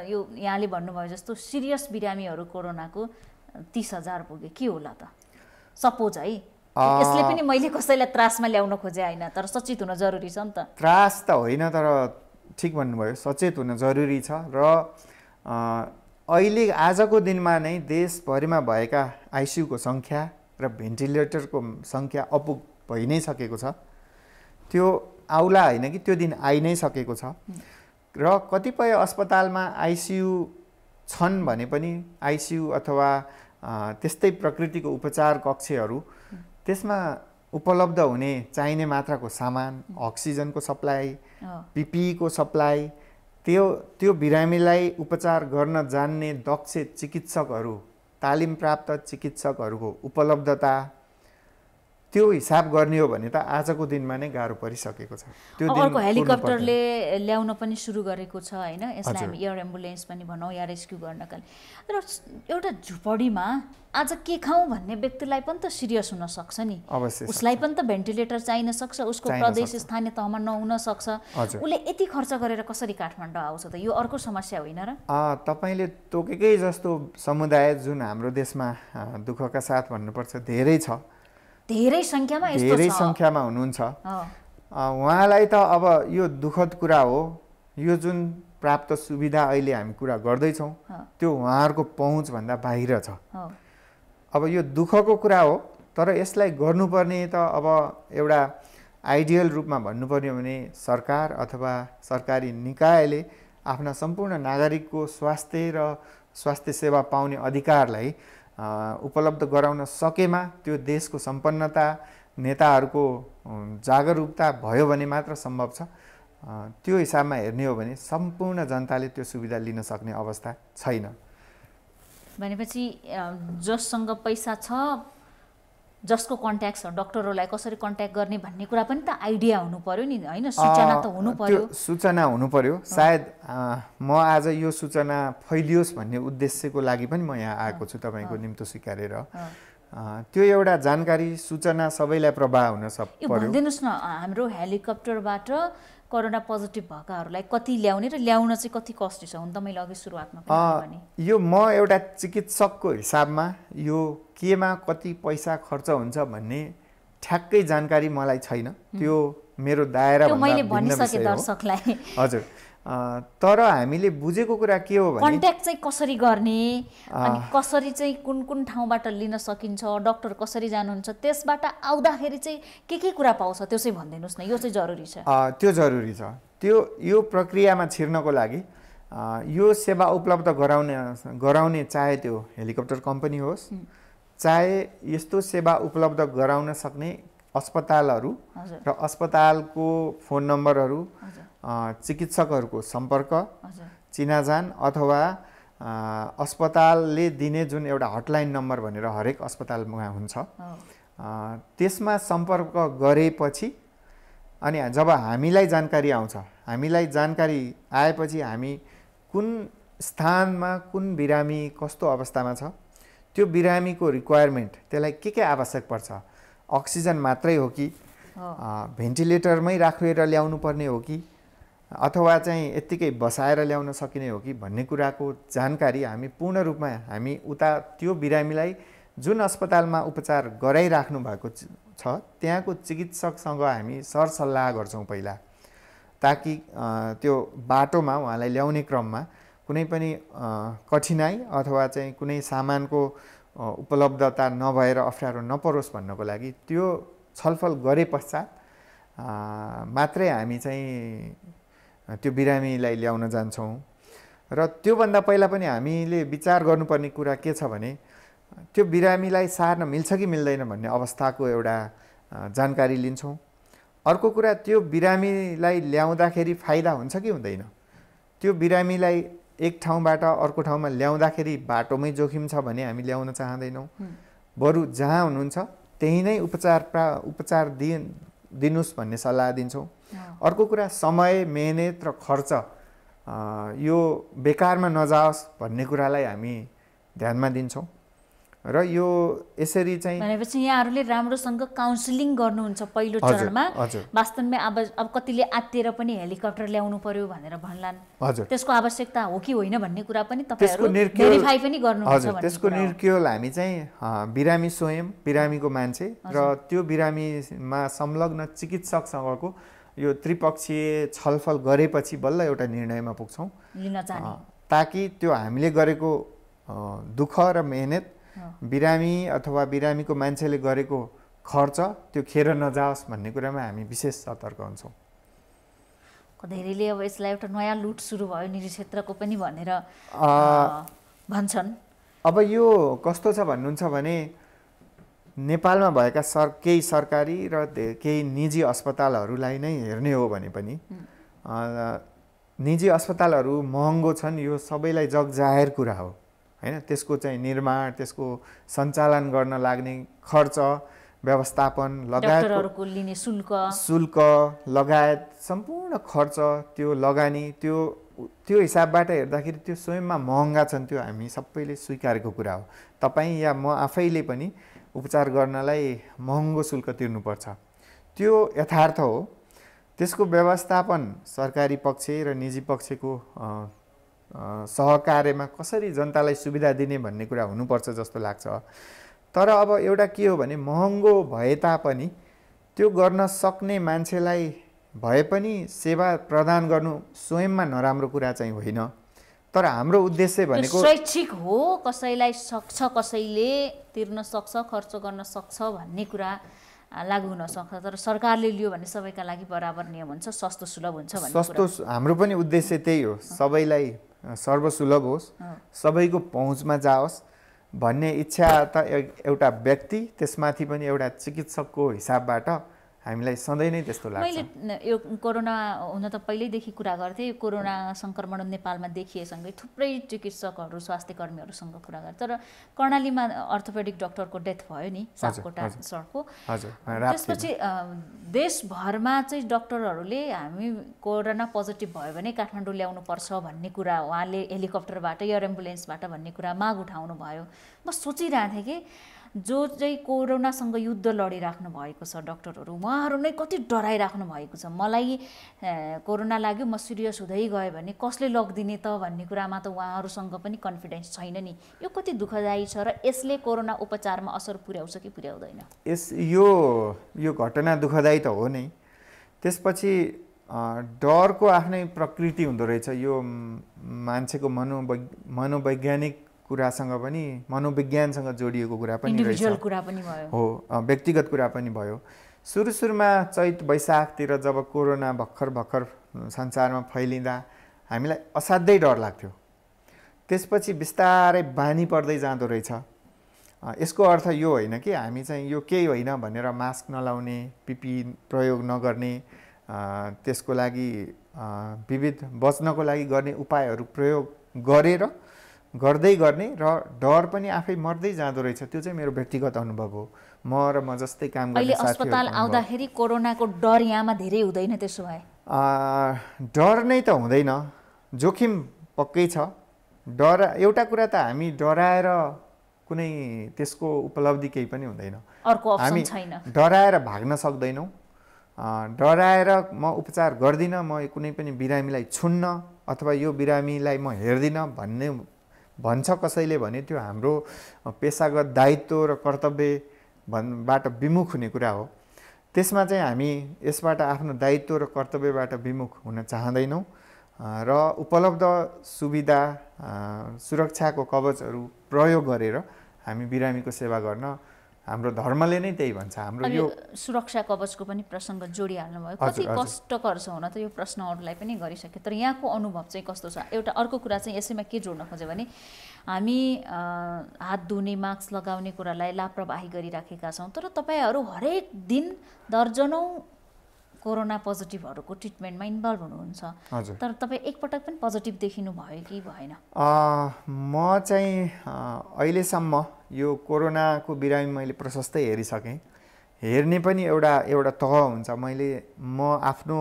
यो यहाँले भन्नुभयो जस्तो सिरियस बिरामीहरू कोरोनाको 30,000 पुगे, के होला त? सपोज है, यसले पनि मैले कसैलाई त्रासमा ल्याउन खोजे होइन, तर सचेत हुन जरुरी छ नि त। त्रास त होइन, तर ठिक भन्नुभयो, सचेत हुन जरुरी छ र अहिले आजको दिनमा नै देशभरिमा भएका आइसियुको सङ्ख्या र भेन्टिलेटरको सङ्ख्या अपुग भइ नै सकेको छ। त्यो आउला होइन कि त्यो दिन आइ नै सकेको छ र कतिपय अस्पतालमा आइसियु छन् भने पनि आइसियु अथवा त्यस्तै प्रकृतिको उपचार कक्षहरू त्यसमा उपलब्ध हुने चाहिने मात्राको सामान, अक्सिजनको सप्लाई, पिपिईको सप्लाई, त्यो बिरामीलाई उपचार गर्न जान्ने दक्ष चिकित्सकहरू, तालिम प्राप्त चिकित्सकहरूको उपलब्धता, त्यो हिसाब गर्ने हो भने त आजको दिनमा नै गाह्रो परिसकेको छ। त्यो अर्को हेलिकप्टरले ल्याउन पनि सुरु गरेको छ होइन, यसलाई हामी एयर एम्बुलेन्स पनि भनौँ या रेस्क्यु गर्नका लागि। तर एउटा झुपडीमा आज के खाउँ भन्ने व्यक्तिलाई पनि त सिरियस हुन सक्छ नि, उसलाई पनि त भेन्टिलेटर चाहिन सक्छ, उसको प्रदेश स्थानीय तहमा नहुन सक्छ, उसले यति खर्च गरेर कसरी काठमाडौँ आउँछ त? यो अर्को समस्या होइन र? तपाईँले तोकेकै जस्तो समुदाय जुन हाम्रो देशमा दुःखका साथ भन्नुपर्छ धेरै छ, धेरै सङ्ख्यामा हुनुहुन्छ। उहाँलाई त अब यो दुःखद कुरा हो, यो जुन प्राप्त सुविधा अहिले हामी कुरा गर्दैछौँ त्यो उहाँहरूको पहुँचभन्दा बाहिर छ। अब यो दुःखको कुरा हो, तर यसलाई गर्नुपर्ने त अब एउटा आइडियल रूपमा भन्नुपर्ने हो भने सरकार अथवा सरकारी निकायले आफ्ना सम्पूर्ण नागरिकको स्वास्थ्य र स्वास्थ्य सेवा पाउने अधिकारलाई उपलब्ध गराउन सकेमा त्यो देशको सम्पन्नता, नेताहरूको जागरुकता भयो भने मात्र सम्भव छ। त्यो हिसाबमा हेर्ने हो भने सम्पूर्ण जनताले त्यो सुविधा लिन सक्ने अवस्था छैन। भनेपछि जससँग पैसा छ, जसको कन्ट्याक्ट छ, डक्टरहरूलाई कसरी कन्ट्याक्ट गर्ने भन्ने कुरा पनि त आइडिया हुनु पर्यो नि होइन, सूचना त हुनु पर्यो। सूचना हुनु पर्यो। सायद म आज यो सूचना फैलियोस् भन्ने उद्देश्यको लागि पनि म यहाँ आएको छु तपाईँको निम्तो स्वीकारेर। त्यो एउटा जानकारी सूचना सबैलाई प्रवाह हुन पर्यो। भनिदिनुहोस् न, हाम्रो हेलिकप्टरबाट कोरोना पोजिटिभ भएकाहरूलाई कति ल्याउने र ल्याउन चाहिँ कति कस्टली छ? हुन त मैले अघि सुरुवातमा पनि यो म एउटा चिकित्सकको हिसाबमा यो केमा कति पैसा खर्च हुन्छ भन्ने ठ्याक्कै जानकारी मलाई छैन। त्यो मेरो दायरा मैले भनिसके दर्शकलाई। हजुर, तर हामीले बुझेको कुरा के हो भने कन्ट्याक्ट चाहिँ कसरी गर्ने अनि कसरी चाहिँ कुन कुन ठाउँबाट लिन सकिन्छ, डक्टर कसरी जानुहुन्छ, त्यसबाट आउँदाखेरि चाहिँ के कुरा पाउँछ त्यो चाहिँ भनिदिनुहोस् न, यो चाहिँ जरुरी छ। त्यो जरुरी छ। यो प्रक्रियामा छिर्नको लागि यो सेवा उपलब्ध गराउने चाहे त्यो हेलिकप्टर कम्पनी होस्, चाहे यस्तो सेवा उपलब्ध गराउन सक्ने अस्पतालहरू र अस्पतालको फोन नम्बरहरू, चिकित्सकहरूको सम्पर्क, चिनाजान अथवा अस्पतालले दिने जुन एउटा हटलाइन नम्बर भनेर हरेक अस्पतालमा हुन्छ, त्यसमा सम्पर्क गरेपछि अनि जब हामीलाई जानकारी आउँछ, हामीलाई जानकारी आएपछि हामी कुन स्थानमा कुन बिरामी कस्तो अवस्थामा छ, त्यो बिरामीको रिक्वायरमेन्ट, त्यसलाई के आवश्यक पर्छ, अक्सिजन मात्रै हो कि भेन्टिलेटरमै राखेर ल्याउनु पर्ने हो कि अथवा चाहिँ यत्तिकै बसाएर ल्याउन सकिने हो कि भन्ने कुराको जानकारी हामी पूर्ण रूपमा हामी उता त्यो बिरामीलाई जुन अस्पतालमा उपचार गराइराख्नु भएको छ त्यहाँको चिकित्सकसँग हामी सरसल्लाह गर्छौँ पहिला, ताकि त्यो बाटोमा उहाँलाई ल्याउने क्रममा कुनै पनि कठिनाइ अथवा चाहिँ कुनै सामानको उपलब्धता नभएर अप्ठ्यारो नपरोस् भन्नको लागि त्यो छलफल गरे पश्चात मात्रै हामी चाहिँ त्यो बिरामीलाई ल्याउन जान्छौँ। र त्योभन्दा पहिला पनि हामीले विचार गर्नुपर्ने कुरा के छ भने त्यो बिरामीलाई सार्न मिल्छ कि मिल्दैन भन्ने अवस्थाको एउटा जानकारी लिन्छौँ। अर्को कुरा, त्यो बिरामीलाई ल्याउँदाखेरि फाइदा हुन्छ कि हुँदैन, त्यो बिरामीलाई एक ठाउँबाट अर्को ठाउँमा ल्याउँदाखेरि बाटोमै जोखिम छ भने हामी ल्याउन चाहँदैनौँ। बरु जहाँ हुनुहुन्छ त्यही नै उपचार दिनुहोस् भन्ने सल्लाह दिन्छौँ। अर्को कुरा, समय, मेहनत र खर्च यो बेकारमा नजाओस् भन्ने कुरालाई हामी ध्यानमा दिन्छौँ। र यो यसरी चाहिँ भनेपछि यहाँहरूले राम्रोसँग काउन्सिलिङ गर्नुहुन्छ पहिलो चरणमा। वास्तवमा अब कतिले आत्तिएर पनि हेलिकप्टर ल्याउनु पर्यो भनेर भन्लान्, त्यसको आवश्यकता हो कि होइन भन्ने कुरा पनि तपाईँहरू भेरिफाई पनि गर्नुहुन्छ। त्यसको निर्क्युल हामी चाहिँ बिरामी स्वयं, बिरामीको मान्छे र त्यो बिरामीमा संलग्न चिकित्सकसँगको यो त्रिपक्षीय छलफल गरेपछि बल्ल एउटा निर्णयमा पुग्छौँ लिन जाने, ताकि त्यो हामीले गरेको दुःख र मेहनत बिरामी अथवा बिरामीको मान्छेले गरेको खर्च त्यो खेर नजाओस् भन्ने कुरामा हामी विशेष सतर्क हुन्छौँ। धेरैले अब यसलाई एउटा नयाँ लुट सुरु भयो निजी क्षेत्रको पनि भनेर भन्छन्। अब यो कस्तो छ भन्नुहुन्छ भने नेपालमा भएका केही सरकारी र केही निजी अस्पतालहरूलाई नै हेर्ने हो भने पनि निजी अस्पतालहरू महँगो छन्, यो सबैलाई जगजाहेर कुरा हो हैन। त्यसको चाहिँ निर्माण, त्यसको सञ्चालन गर्न लाग्ने खर्च, व्यवस्थापन लगायत डाक्टरहरूको लिने शुल्क लगायत सम्पूर्ण खर्च, त्यो लगानी, त्यो हिसाबबाट हेर्दाखेरि त्यो स्वयंमा महँगा छन्। त्यो हामी सबैले स्वीकारेको कुरा हो। तपाईँ या म आफैले पनि उपचार गर्नलाई महँगो शुल्क तिर्नुपर्छ, त्यो यथार्थ हो। त्यसको व्यवस्थापन सरकारी पक्ष र निजी पक्षको सहकार्यमा कसरी जनतालाई सुविधा दिने भन्ने कुरा हुनुपर्छ जस्तो लाग्छ। तर अब एउटा के हो भने महँगो भए तापनि त्यो गर्न सक्ने मान्छेलाई भए पनि सेवा प्रदान गर्नु स्वयंमा नराम्रो कुरा चाहिँ होइन। तर हाम्रो उद्देश्य भनेको शैक्षिक हो, कसैलाई सक्छ, कसैले तिर्न सक्छ, खर्च गर्न सक्छ भन्ने कुरा लागू हुन सक्छ। तर सरकारले लियो भने सबैका लागि बराबर नियम हुन्छ, सस्तो सुलभ हुन्छ भन्ने सस्तो हाम्रो पनि उद्देश्य त्यही हो, सबैलाई सर्वसुलभ होस्, सबैको पहुँचमा जाओस् भन्ने इच्छा त एउटा व्यक्ति त्यसमाथि पनि एउटा चिकित्सकको हिसाबबाट हामीलाई सधैँ नै त्यस्तो लाग्छ। मैले यो कोरोना हुन त पहिल्यैदेखि कुरा गर्थेँ, कोरोना सङ्क्रमण नेपालमा देखिएसँगै थुप्रै चिकित्सकहरू, स्वास्थ्य कर्मीहरूसँग कुरा गरेँ। तर कर्णालीमा अर्थोपेडिक डाक्टरको डेथ भयो नि, सापकोटा सडकको। त्यसपछि देशभरमा चाहिँ डाक्टरहरूले हामी कोरोना पोजिटिभ भयो भने काठमाडौँ ल्याउनुपर्छ भन्ने कुरा उहाँले हेलिकप्टरबाट, एयर एम्बुलेन्सबाट भन्ने कुरा माग उठाउनु भयो। म सोचिरहेको थिएँ कि जो चाहिँ कोरोनासँग युद्ध लडिराख्नु भएको छ डाक्टरहरू, उहाँहरू नै कति डराइराख्नु भएको छ। मलाई कोरोना लाग्यो, म सिरियस हुँदै गयो भने कसले लगिदिने त भन्ने कुरामा त उहाँहरूसँग पनि कन्फिडेन्स छैन नि। यो कति दुःखदायी छ र यसले कोरोना उपचारमा असर पुर्याउँछ कि पुर्याउँदैन? यो घटना दुःखदायी त हो नै। त्यसपछि डरको आफ्नै प्रकृति हुँदो रहेछ। यो मान्छेको मनोवैज्ञानिक कुरासँग पनि, मनोविज्ञानसँग जोडिएको कुरा पनि इन्डिभिजुअल कुरा पनि भयो हो, व्यक्तिगत कुरा पनि भयो। सुरुमा चैत वैशाखतिर जब कोरोना भर्खर संसारमा फैलिँदा हामीलाई असाध्यै डर लाग्थ्यो। त्यसपछि बिस्तारै बानी पर्दै जाँदो रहेछ। यसको अर्थ यो होइन कि हामी चाहिँ यो केही होइन भनेर मास्क नलाउने, पिपी प्रयोग नगर्ने, त्यसको लागि विविध बच्नको लागि गर्ने उपायहरू प्रयोग गर्दै गर्ने र डर पनि आफै मर्दै जाँदो रहेछ। त्यो चाहिँ मेरो व्यक्तिगत अनुभव हो। म जस्तै काम गर्ने अहिले अस्पताल आउँदाखेरि कोरोनाको डर यहाँमा धेरै हुँदैन? त्यसो भए डर नै त हुँदैन, जोखिम पक्कै छ। एउटा कुरा त हामी डराएर कुनै त्यसको उपलब्धि केही पनि हुँदैन। अर्को अप्सन छैन। डराएर भाग्न सक्दैनौँ। डराएर म उपचार गर्दिनँ, म कुनै पनि बिरामीलाई छुन्न अथवा यो बिरामीलाई म हेर्दिनँ भन्छ कसैले भने त्यो हाम्रो पेसागत दायित्व र कर्तव्यबाट विमुख हुने कुरा हो। त्यसमा चाहिँ हामी यसबाट आफ्नो दायित्व र कर्तव्यबाट विमुख हुन चाहँदैनौँ र उपलब्ध सुविधा, सुरक्षाको कवचहरू प्रयोग गरेर हामी बिरामीको सेवा गर्न हाम्रो धर्मले नै त्यही भन्छ। हाम्रो यो सुरक्षा कवचको पनि प्रसङ्ग जोडिहाल्नु भयो। कति कष्टकर छ हुन त यो प्रश्न अरूलाई पनि गरिसके, तर यहाँको अनुभव चाहिँ कस्तो छ? एउटा अर्को कुरा चाहिँ यसैमा के जोड्न खोज्यो भने हामी हात धुने, मास्क लगाउने कुरालाई लापरवाही गरिराखेका छौँ, तर तपाईँहरू हरेक दिन दर्जनौँ कोरोना पोजिटिभहरूको ट्रिटमेन्टमा इन्भल्भ हुनुहुन्छ। तर तपाईँ एकपटक पनि पोजिटिभ देखिनु भयो कि भएन? म चाहिँ अहिलेसम्म यो कोरोनाको बिरामी मैले प्रशस्तै हेरिसकेँ। हेर्ने पनि एउटा तह हुन्छ। म आफ्नो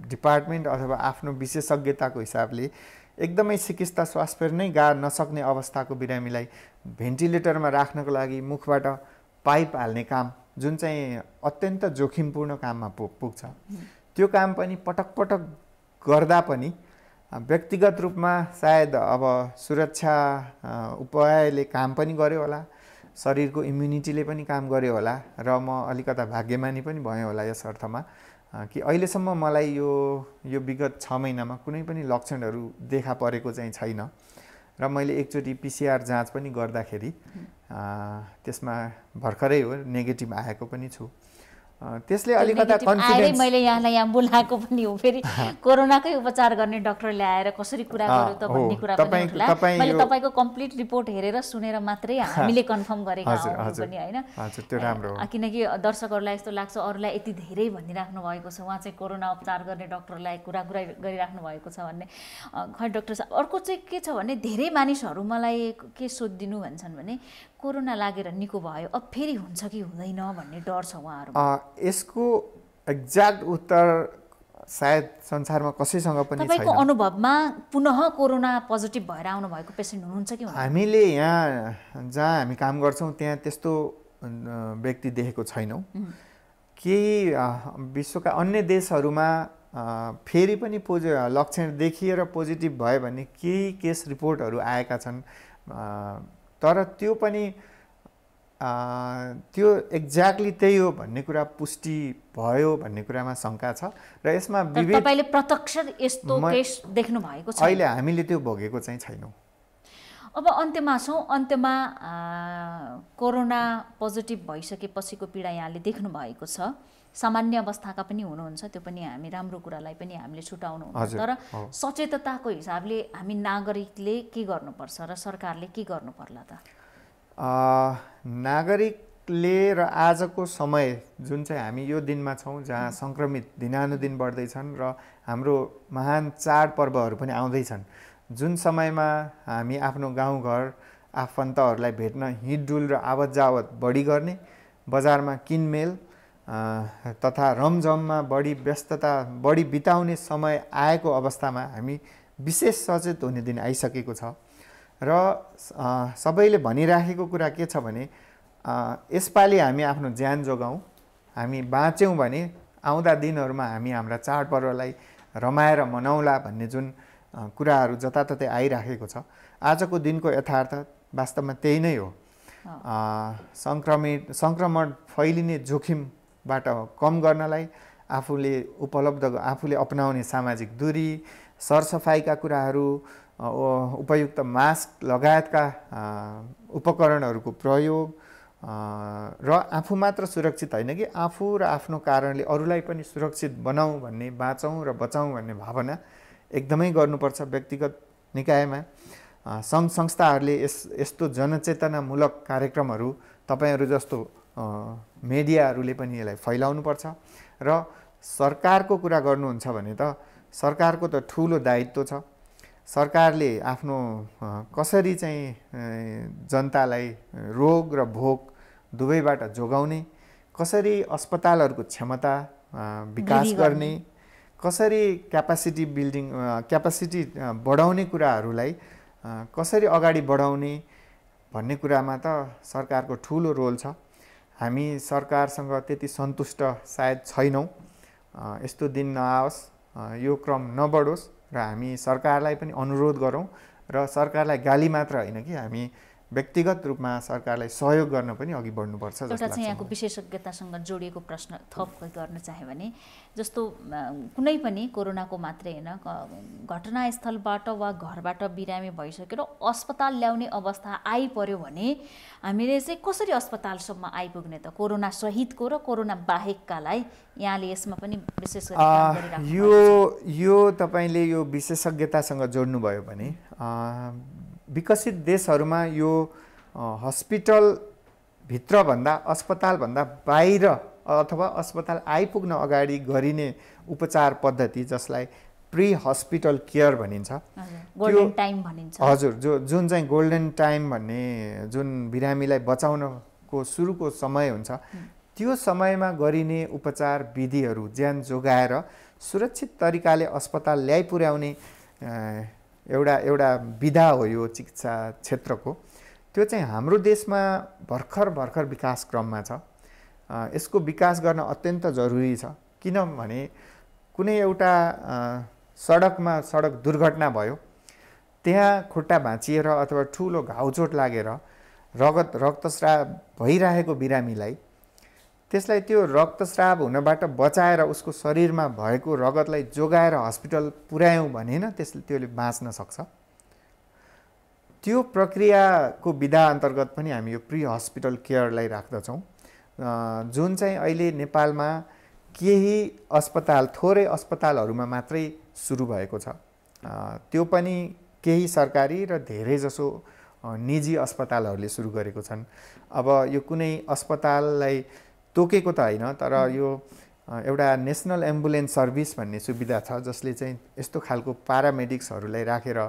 डिपार्टमेन्ट अथवा आफ्नो विशेषज्ञताको हिसाबले एकदमै सिकिस्ता श्वास फेर्नै नसक्ने अवस्थाको बिरामीलाई भेन्टिलेटरमा राख्नको लागि मुखबाट पाइप हाल्ने काम, जुन चाहिँ अत्यन्त जोखिमपूर्ण काममा पुग्छ, त्यो काम पनि पटक गर्दा पनि व्यक्तिगत रूपमा सायद अब सुरक्षा उपायले काम पनि गर्यो होला, शरीरको इम्युनिटीले पनि काम गर्यो होला र म अलिकता भाग्यमानी पनि भएँ होला यस अर्थमा। कि अहिलेसम्म मलाई यो विगत 6 महिनामा कुनै पनि लक्षणहरू देखा परेको चाहिँ छैन र मैले एकचोटि PCR जाँच पनि गर्दाखेरि त्यसमा भर्खरै हो नेगेटिभ आएको पनि छु। त्यसले अलिकता कन्फिडेन्स मैले यहाँलाई यहाँ बोलाएको पनि हो, फेरि कोरोनाकै उपचार गर्ने डाक्टर ल्याएर कसरी कुरा गर्यो त भन्ने कुरा पनि होला। मैले तपाईको कम्प्लिट रिपोर्ट हेरेर सुनेर मात्रै हामीले कन्फर्म गरेका हौं पनि हैन। हजुर, त्यो राम्रो हो। किनकि दर्शकहरूलाई यस्तो लाग्छ अरूलाई यति धेरै भनिराख्नु भएको छ, उहाँ चाहिँ कोरोना उपचार गर्ने डाक्टरलाई कुरा गरिराख्नु भएको छ भन्ने। खै डाक्टर साहब, अर्को चाहिँ के छ भने धेरै मानिसहरू मलाई के सोधिदिनु भन्छन् भने कोरोना लागेर निको भयो अब फेरि हुन्छ कि हुँदैन भन्ने डर छ उहाँहरुमा। यसको एक्ज्याक्ट उत्तर सायद संसारमा कसैसँग पनि छैन। तपाईको अनुभवमा पुनः कोरोना पोजिटिभ भएर आउनु भएको पेशेन्ट हुनुहुन्छ कि हुँदैन? हामीले यहाँ जहाँ हामी काम गर्छौं त्यहाँ त्यस्तो व्यक्ति देखेको छैनौं। केही विश्वका अन्य देशहरूमा फेरि पनि लक्षण देखिएर पोजिटिभ भयो भने केही केस रिपोर्टहरू आएका छन्, तर त्यो पनि त्यो एक्ज्याक्टली त्यही हो भन्ने कुरा पुष्टि भयो भन्ने कुरामा शंका छ र यसमा विविध तपाईले प्रत्यक्ष यस्तो केस देख्नु भएको छ? अहिले हामीले त्यो भोगेको चाहिँ छैनौं। अब अन्त्यमा कोरोना पोजिटिभ भइसकेपछिको पीडा यहाँले देख्नु भएको छ। सामान्य अवस्थाका पनि हुनुहुन्छ, त्यो पनि हामी राम्रो कुरालाई पनि हामीले छुटाउनु हुन्छ, तर सचेतताको हिसाबले हामी नागरिकले के गर्नुपर्छ र सरकारले के गर्नु पर्ला त? नागरिकले र आजको समय जुन चाहिँ हामी यो दिनमा छौं जहाँ संक्रमित दिनानुदिन बढ्दैछन् र हाम्रो महान चाडपर्वहरू पनि आउँदैछन्, जुन समयमा हामी आफ्नो गाउँघर आफन्तहरूलाई भेट्न हिँडडुल र आवत जावत बढी गर्ने, बजारमा किनमेल तथा रमझममा बढी व्यस्तता बढी बिताउने समय आएको अवस्थामा हामी विशेष सचेत हुने दिन आइसकेको छ र सबैले भनिराखेको कुरा के छ भने यसपालि हामी आफ्नो ज्यान जोगाउँ, हामी बाँच्यौँ भने आउँदा दिनहरूमा हामी हाम्रा चाडपर्वलाई रमाएर मनाउला भन्ने जुन कुराहरू जताततै आइराखेको छ। आजको दिनको यथार्थ वास्तवमा त्यही नै हो। संक्रमण फैलिने जोखिमबाट कम गर्नलाई आफूले अपनाउने सामाजिक दूरी, सरसफाइका कुराहरू, उपयुक्त मास्क लगायतका उपकरणहरूको प्रयोग र आफू मात्र सुरक्षित होइन कि आफू र आफ्नो कारणले अरूलाई पनि सुरक्षित बनाऊ भन्ने, बाँचौँ र बचाउँ भन्ने भावना एकदमै गर्नुपर्छ। व्यक्तिगत निकायमा सङ्घ संस्थाहरूले यस्तो जनचेतनामूलक कार्यक्रमहरू तपाईहरू जस्तो मिडियाहरूले पनि यसलाई फैलाउनुपर्छ र सरकारको कुरा गर्नुहुन्छ भने त सरकारको त ठूलो दायित्व छ। सरकारले आफ्नो कसरी चाहिँ जनतालाई रोग र भोग दुवैबाट जोगाउने, कसरी अस्पतालहरूको क्षमता विकास गर्ने, कसरी क्यापासिटी बढाउने कुराहरूलाई कसरी अगाडि बढाउने भन्ने कुरामा त सरकारको ठूलो रोल छ। हामी सरकारसँग त्यति सन्तुष्ट सायद छैनौं। यस्तो दिन नआओस्, यो क्रम नबढोस् र हामी सरकारलाई पनि अनुरोध गरौँ र सरकारलाई गाली मात्र होइन कि हामी व्यक्तिगत रूपमा सरकारलाई सहयोग गर्न पनि अघि बढ्नुपर्छ। एउटा चाहिँ यहाँको विशेषज्ञतासँग जोडिएको प्रश्न थप गर्न चाहे भने जस्तो कुनै पनि कोरोनाको मात्रै होइन, घटनास्थलबाट वा घरबाट बिरामी भइसकेर अस्पताल ल्याउने अवस्था आइपर्यो भने हामीले चाहिँ कसरी अस्पतालसम्म आइपुग्ने त? कोरोना सहितको र कोरोना बाहेककालाई यहाँले यसमा पनि विशेष गरी यो तपाईले यो विशेषज्ञतासँग जोड्नु भयो भने विकसित देशहरूमा यो हस्पिटल भित्रभन्दा अस्पतालभन्दा बाहिर अथवा अस्पताल आइपुग्न अगाडि गरिने उपचार पद्धति जसलाई प्री हस्पिटल केयर भनिन्छ, गोल्डन टाइम भनिन्छ। हजुर, जुन चाहिँ गोल्डन टाइम भन्ने जुन बिरामीलाई बचाउनको सुरुको समय हुन्छ, त्यो समयमा गरिने उपचार विधिहरू ज्यान जोगाएर सुरक्षित तरिकाले अस्पताल ल्याइ पुर्याउने एउटा विधा हो यो चिकित्सा क्षेत्रको। त्यो चाहिँ हाम्रो देशमा भर्खर विकास क्रममा छ। यसको विकास गर्न अत्यन्त जरुरी छ, किनभने कुनै एउटा सडकमा सडक दुर्घटना भयो, त्यहाँ खुट्टा भाँचिएर अथवा ठूलो घाउचोट लागेर रक्तस्राव भइरहेको बिरामीलाई त्यसलाई त्यो रक्तस्राव हुनबाट बचाएर उसको शरीरमा भएको रगतलाई जोगाएर हस्पिटल पुर्यायौँ भने न त्यसले बाँच्न सक्छ। त्यो प्रक्रियाको विधा अन्तर्गत पनि हामी यो प्री हस्पिटल केयरलाई राख्दछौँ, जुन चाहिँ अहिले नेपालमा केही अस्पताल, थोरै अस्पतालहरूमा मात्रै सुरु भएको छ। त्यो पनि केही सरकारी र धेरैजसो निजी अस्पतालहरूले सुरु गरेको छन्। अब यो कुनै अस्पताललाई तोकेको त होइन, तर यो एउटा नेसनल एम्बुलेन्स सर्भिस भन्ने सुविधा छ, जसले चाहिँ यस्तो खालको पारामेडिक्सहरूलाई राखेर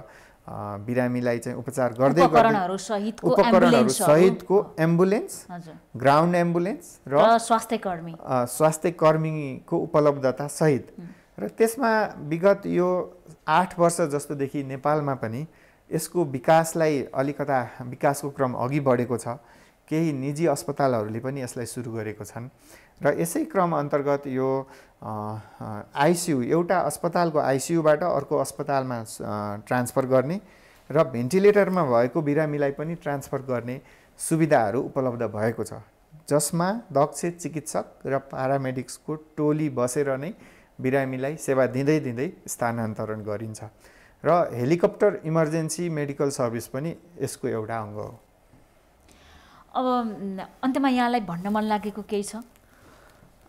बिरामीलाई चाहिँ उपचार गर्दै उपकरणहरू सहितको एम्बुलेन्स, ग्राउन्ड एम्बुलेन्स र स्वास्थ्य कर्मीको उपलब्धता सहित। र त्यसमा विगत यो 8 वर्ष जस्तोदेखि नेपालमा पनि यसको विकासलाई अलिकता विकासको क्रम अघि बढेको छ। केही निजी अस्पतालहरूले पनि यसलाई सुरु गरेको छन् र यसै क्रम अन्तर्गत यो आइसियु, एउटा अस्पतालको आइसियुबाट अर्को अस्पतालमा ट्रान्सफर गर्ने र भेन्टिलेटरमा भएको बिरामीलाई पनि ट्रान्सफर गर्ने सुविधाहरू उपलब्ध भएको छ, जसमा दक्ष चिकित्सक र पारामेडिक्सको टोली बसेर नै बिरामीलाई सेवा दिँदै दिँदै स्थानान्तरण गरिन्छ। र हेलिकप्टर इमर्जेन्सी मेडिकल सर्भिस पनि यसको एउटा अङ्ग हो। अब अन्त्यमा यहाँलाई भन्न मन लागेको केही छ?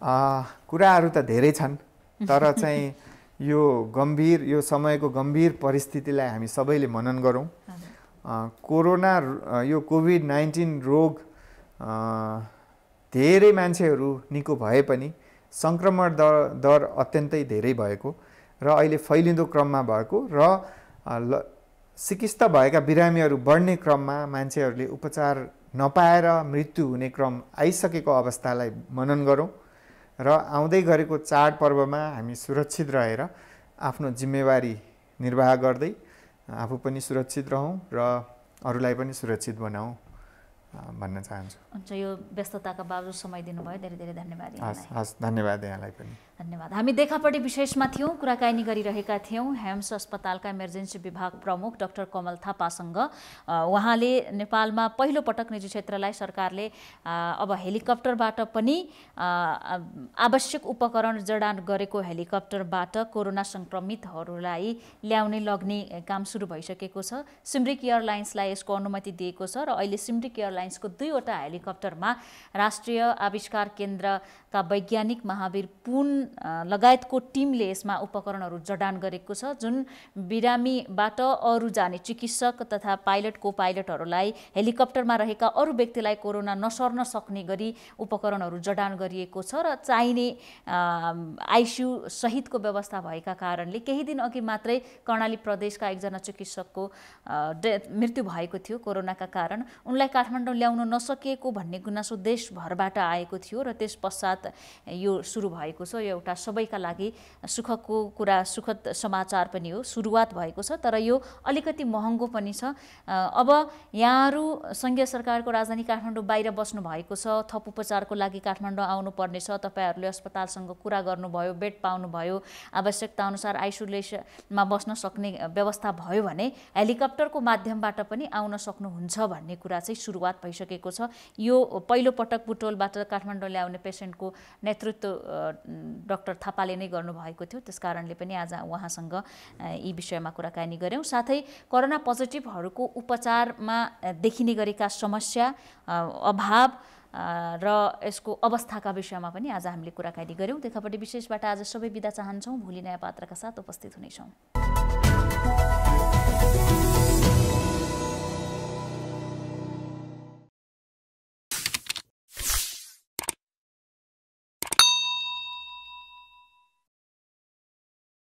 कुराहरू त धेरै छन्, तर चाहिँ यो समयको गम्भीर परिस्थितिलाई हामी सबैले मनन गरौँ। कोरोना, यो कोभिड-19 रोग धेरै मान्छेहरू निको भए पनि सङ्क्रमण दर अत्यन्तै धेरै भएको र अहिले फैलिँदो क्रममा भएको र सिकिस्त भएका बिरामीहरू बढ्ने क्रममा मान्छेहरूले उपचार नपाएर मृत्यु हुने क्रम आइसकेको अवस्थालाई मनन गरौँ र आउँदै गरेको चाडपर्वमा हामी सुरक्षित रहेर आफ्नो जिम्मेवारी निर्वाह गर्दै आफू पनि सुरक्षित रहौँ र अरूलाई पनि सुरक्षित बनाऊँ भन्न चाहन्छु। हुन्छ, यो व्यस्तताका बावजुद समय दिनुभयो, धेरै धेरै धन्यवाद यहाँलाई। हस्, धन्यवाद यहाँलाई पनि। धन्यवाद। हामी देखापट्टि विशेषमा थियौँ, कुराकानी गरिरहेका थियौँ हेम्स अस्पतालका इमर्जेन्सी विभाग प्रमुख डाक्टर कमल थापासँग। उहाँले नेपालमा पहिलो पटक निजी क्षेत्रलाई सरकारले अब हेलिकप्टरबाट पनि आवश्यक उपकरण जडान गरेको हेलिकप्टरबाट कोरोना सङ्क्रमितहरूलाई ल्याउने लग्ने काम सुरु भइसकेको छ। सिमरिक एयरलाइन्सलाई यसको अनुमति दिएको छ र अहिले सिमरिक एयरलाइन्सको 2वटा हेलिकप्टरमा राष्ट्रिय आविष्कार केन्द्रका वैज्ञानिक महावीर पुन लगायतको टिमले यसमा उपकरणहरू जडान गरेको छ, जुन बिरामीबाट अरू जाने चिकित्सक तथा पाइलट को पाइलटहरूलाई हेलिकप्टरमा रहेका अरू व्यक्तिलाई कोरोना नसर्न सक्ने गरी उपकरणहरू जडान गरिएको छ र चाहिने आइसियु सहितको व्यवस्था भएका कारणले केही दिन अघि मात्रै कर्णाली प्रदेशका एकजना चिकित्सकको मृत्यु भएको थियो कोरोनाका कारण। उनलाई काठमाडौँ ल्याउन नसकिएको भन्ने गुनासो देशभरबाट आएको थियो र त्यस पश्चात यो सुरु भएको छ। यो एउटा सबैका लागि सुखको कुरा, सुखद समाचार पनि हो, सुरुवात भएको छ, तर यो अलिकति महँगो पनि छ। अब यहाँहरू सङ्घीय सरकारको राजधानी काठमाडौँ बाहिर बस्नु भएको छ, थप उपचारको लागि काठमाडौँ आउनुपर्नेछ, तपाईँहरूले अस्पतालसँग कुरा गर्नुभयो, बेड पाउनुभयो, आवश्यकता अनुसार आइसोलेसनमा बस्न सक्ने व्यवस्था भयो भने हेलिकप्टरको माध्यमबाट पनि आउन सक्नुहुन्छ भन्ने कुरा चाहिँ सुरुवात भइसकेको छ। यो पहिलो पटक बुटोलबाट काठमाडौँ ल्याउने पेसेन्टको नेतृत्व डाक्टर थापाले नै गर्नुभएको थियो, त्यस कारणले पनि आज उहाँसँग यी विषयमा कुराकानी गऱ्यौँ। साथै कोरोना पोजिटिभहरूको उपचारमा देखिने गरेका समस्या, अभाव र यसको अवस्थाका विषयमा पनि आज हामीले कुराकानी गऱ्यौँ। देखापट्टि विशेषबाट आज सबै बिदा चाहन्छौँ। भोलि नयाँ पात्रका साथ उपस्थित हुनेछौँ।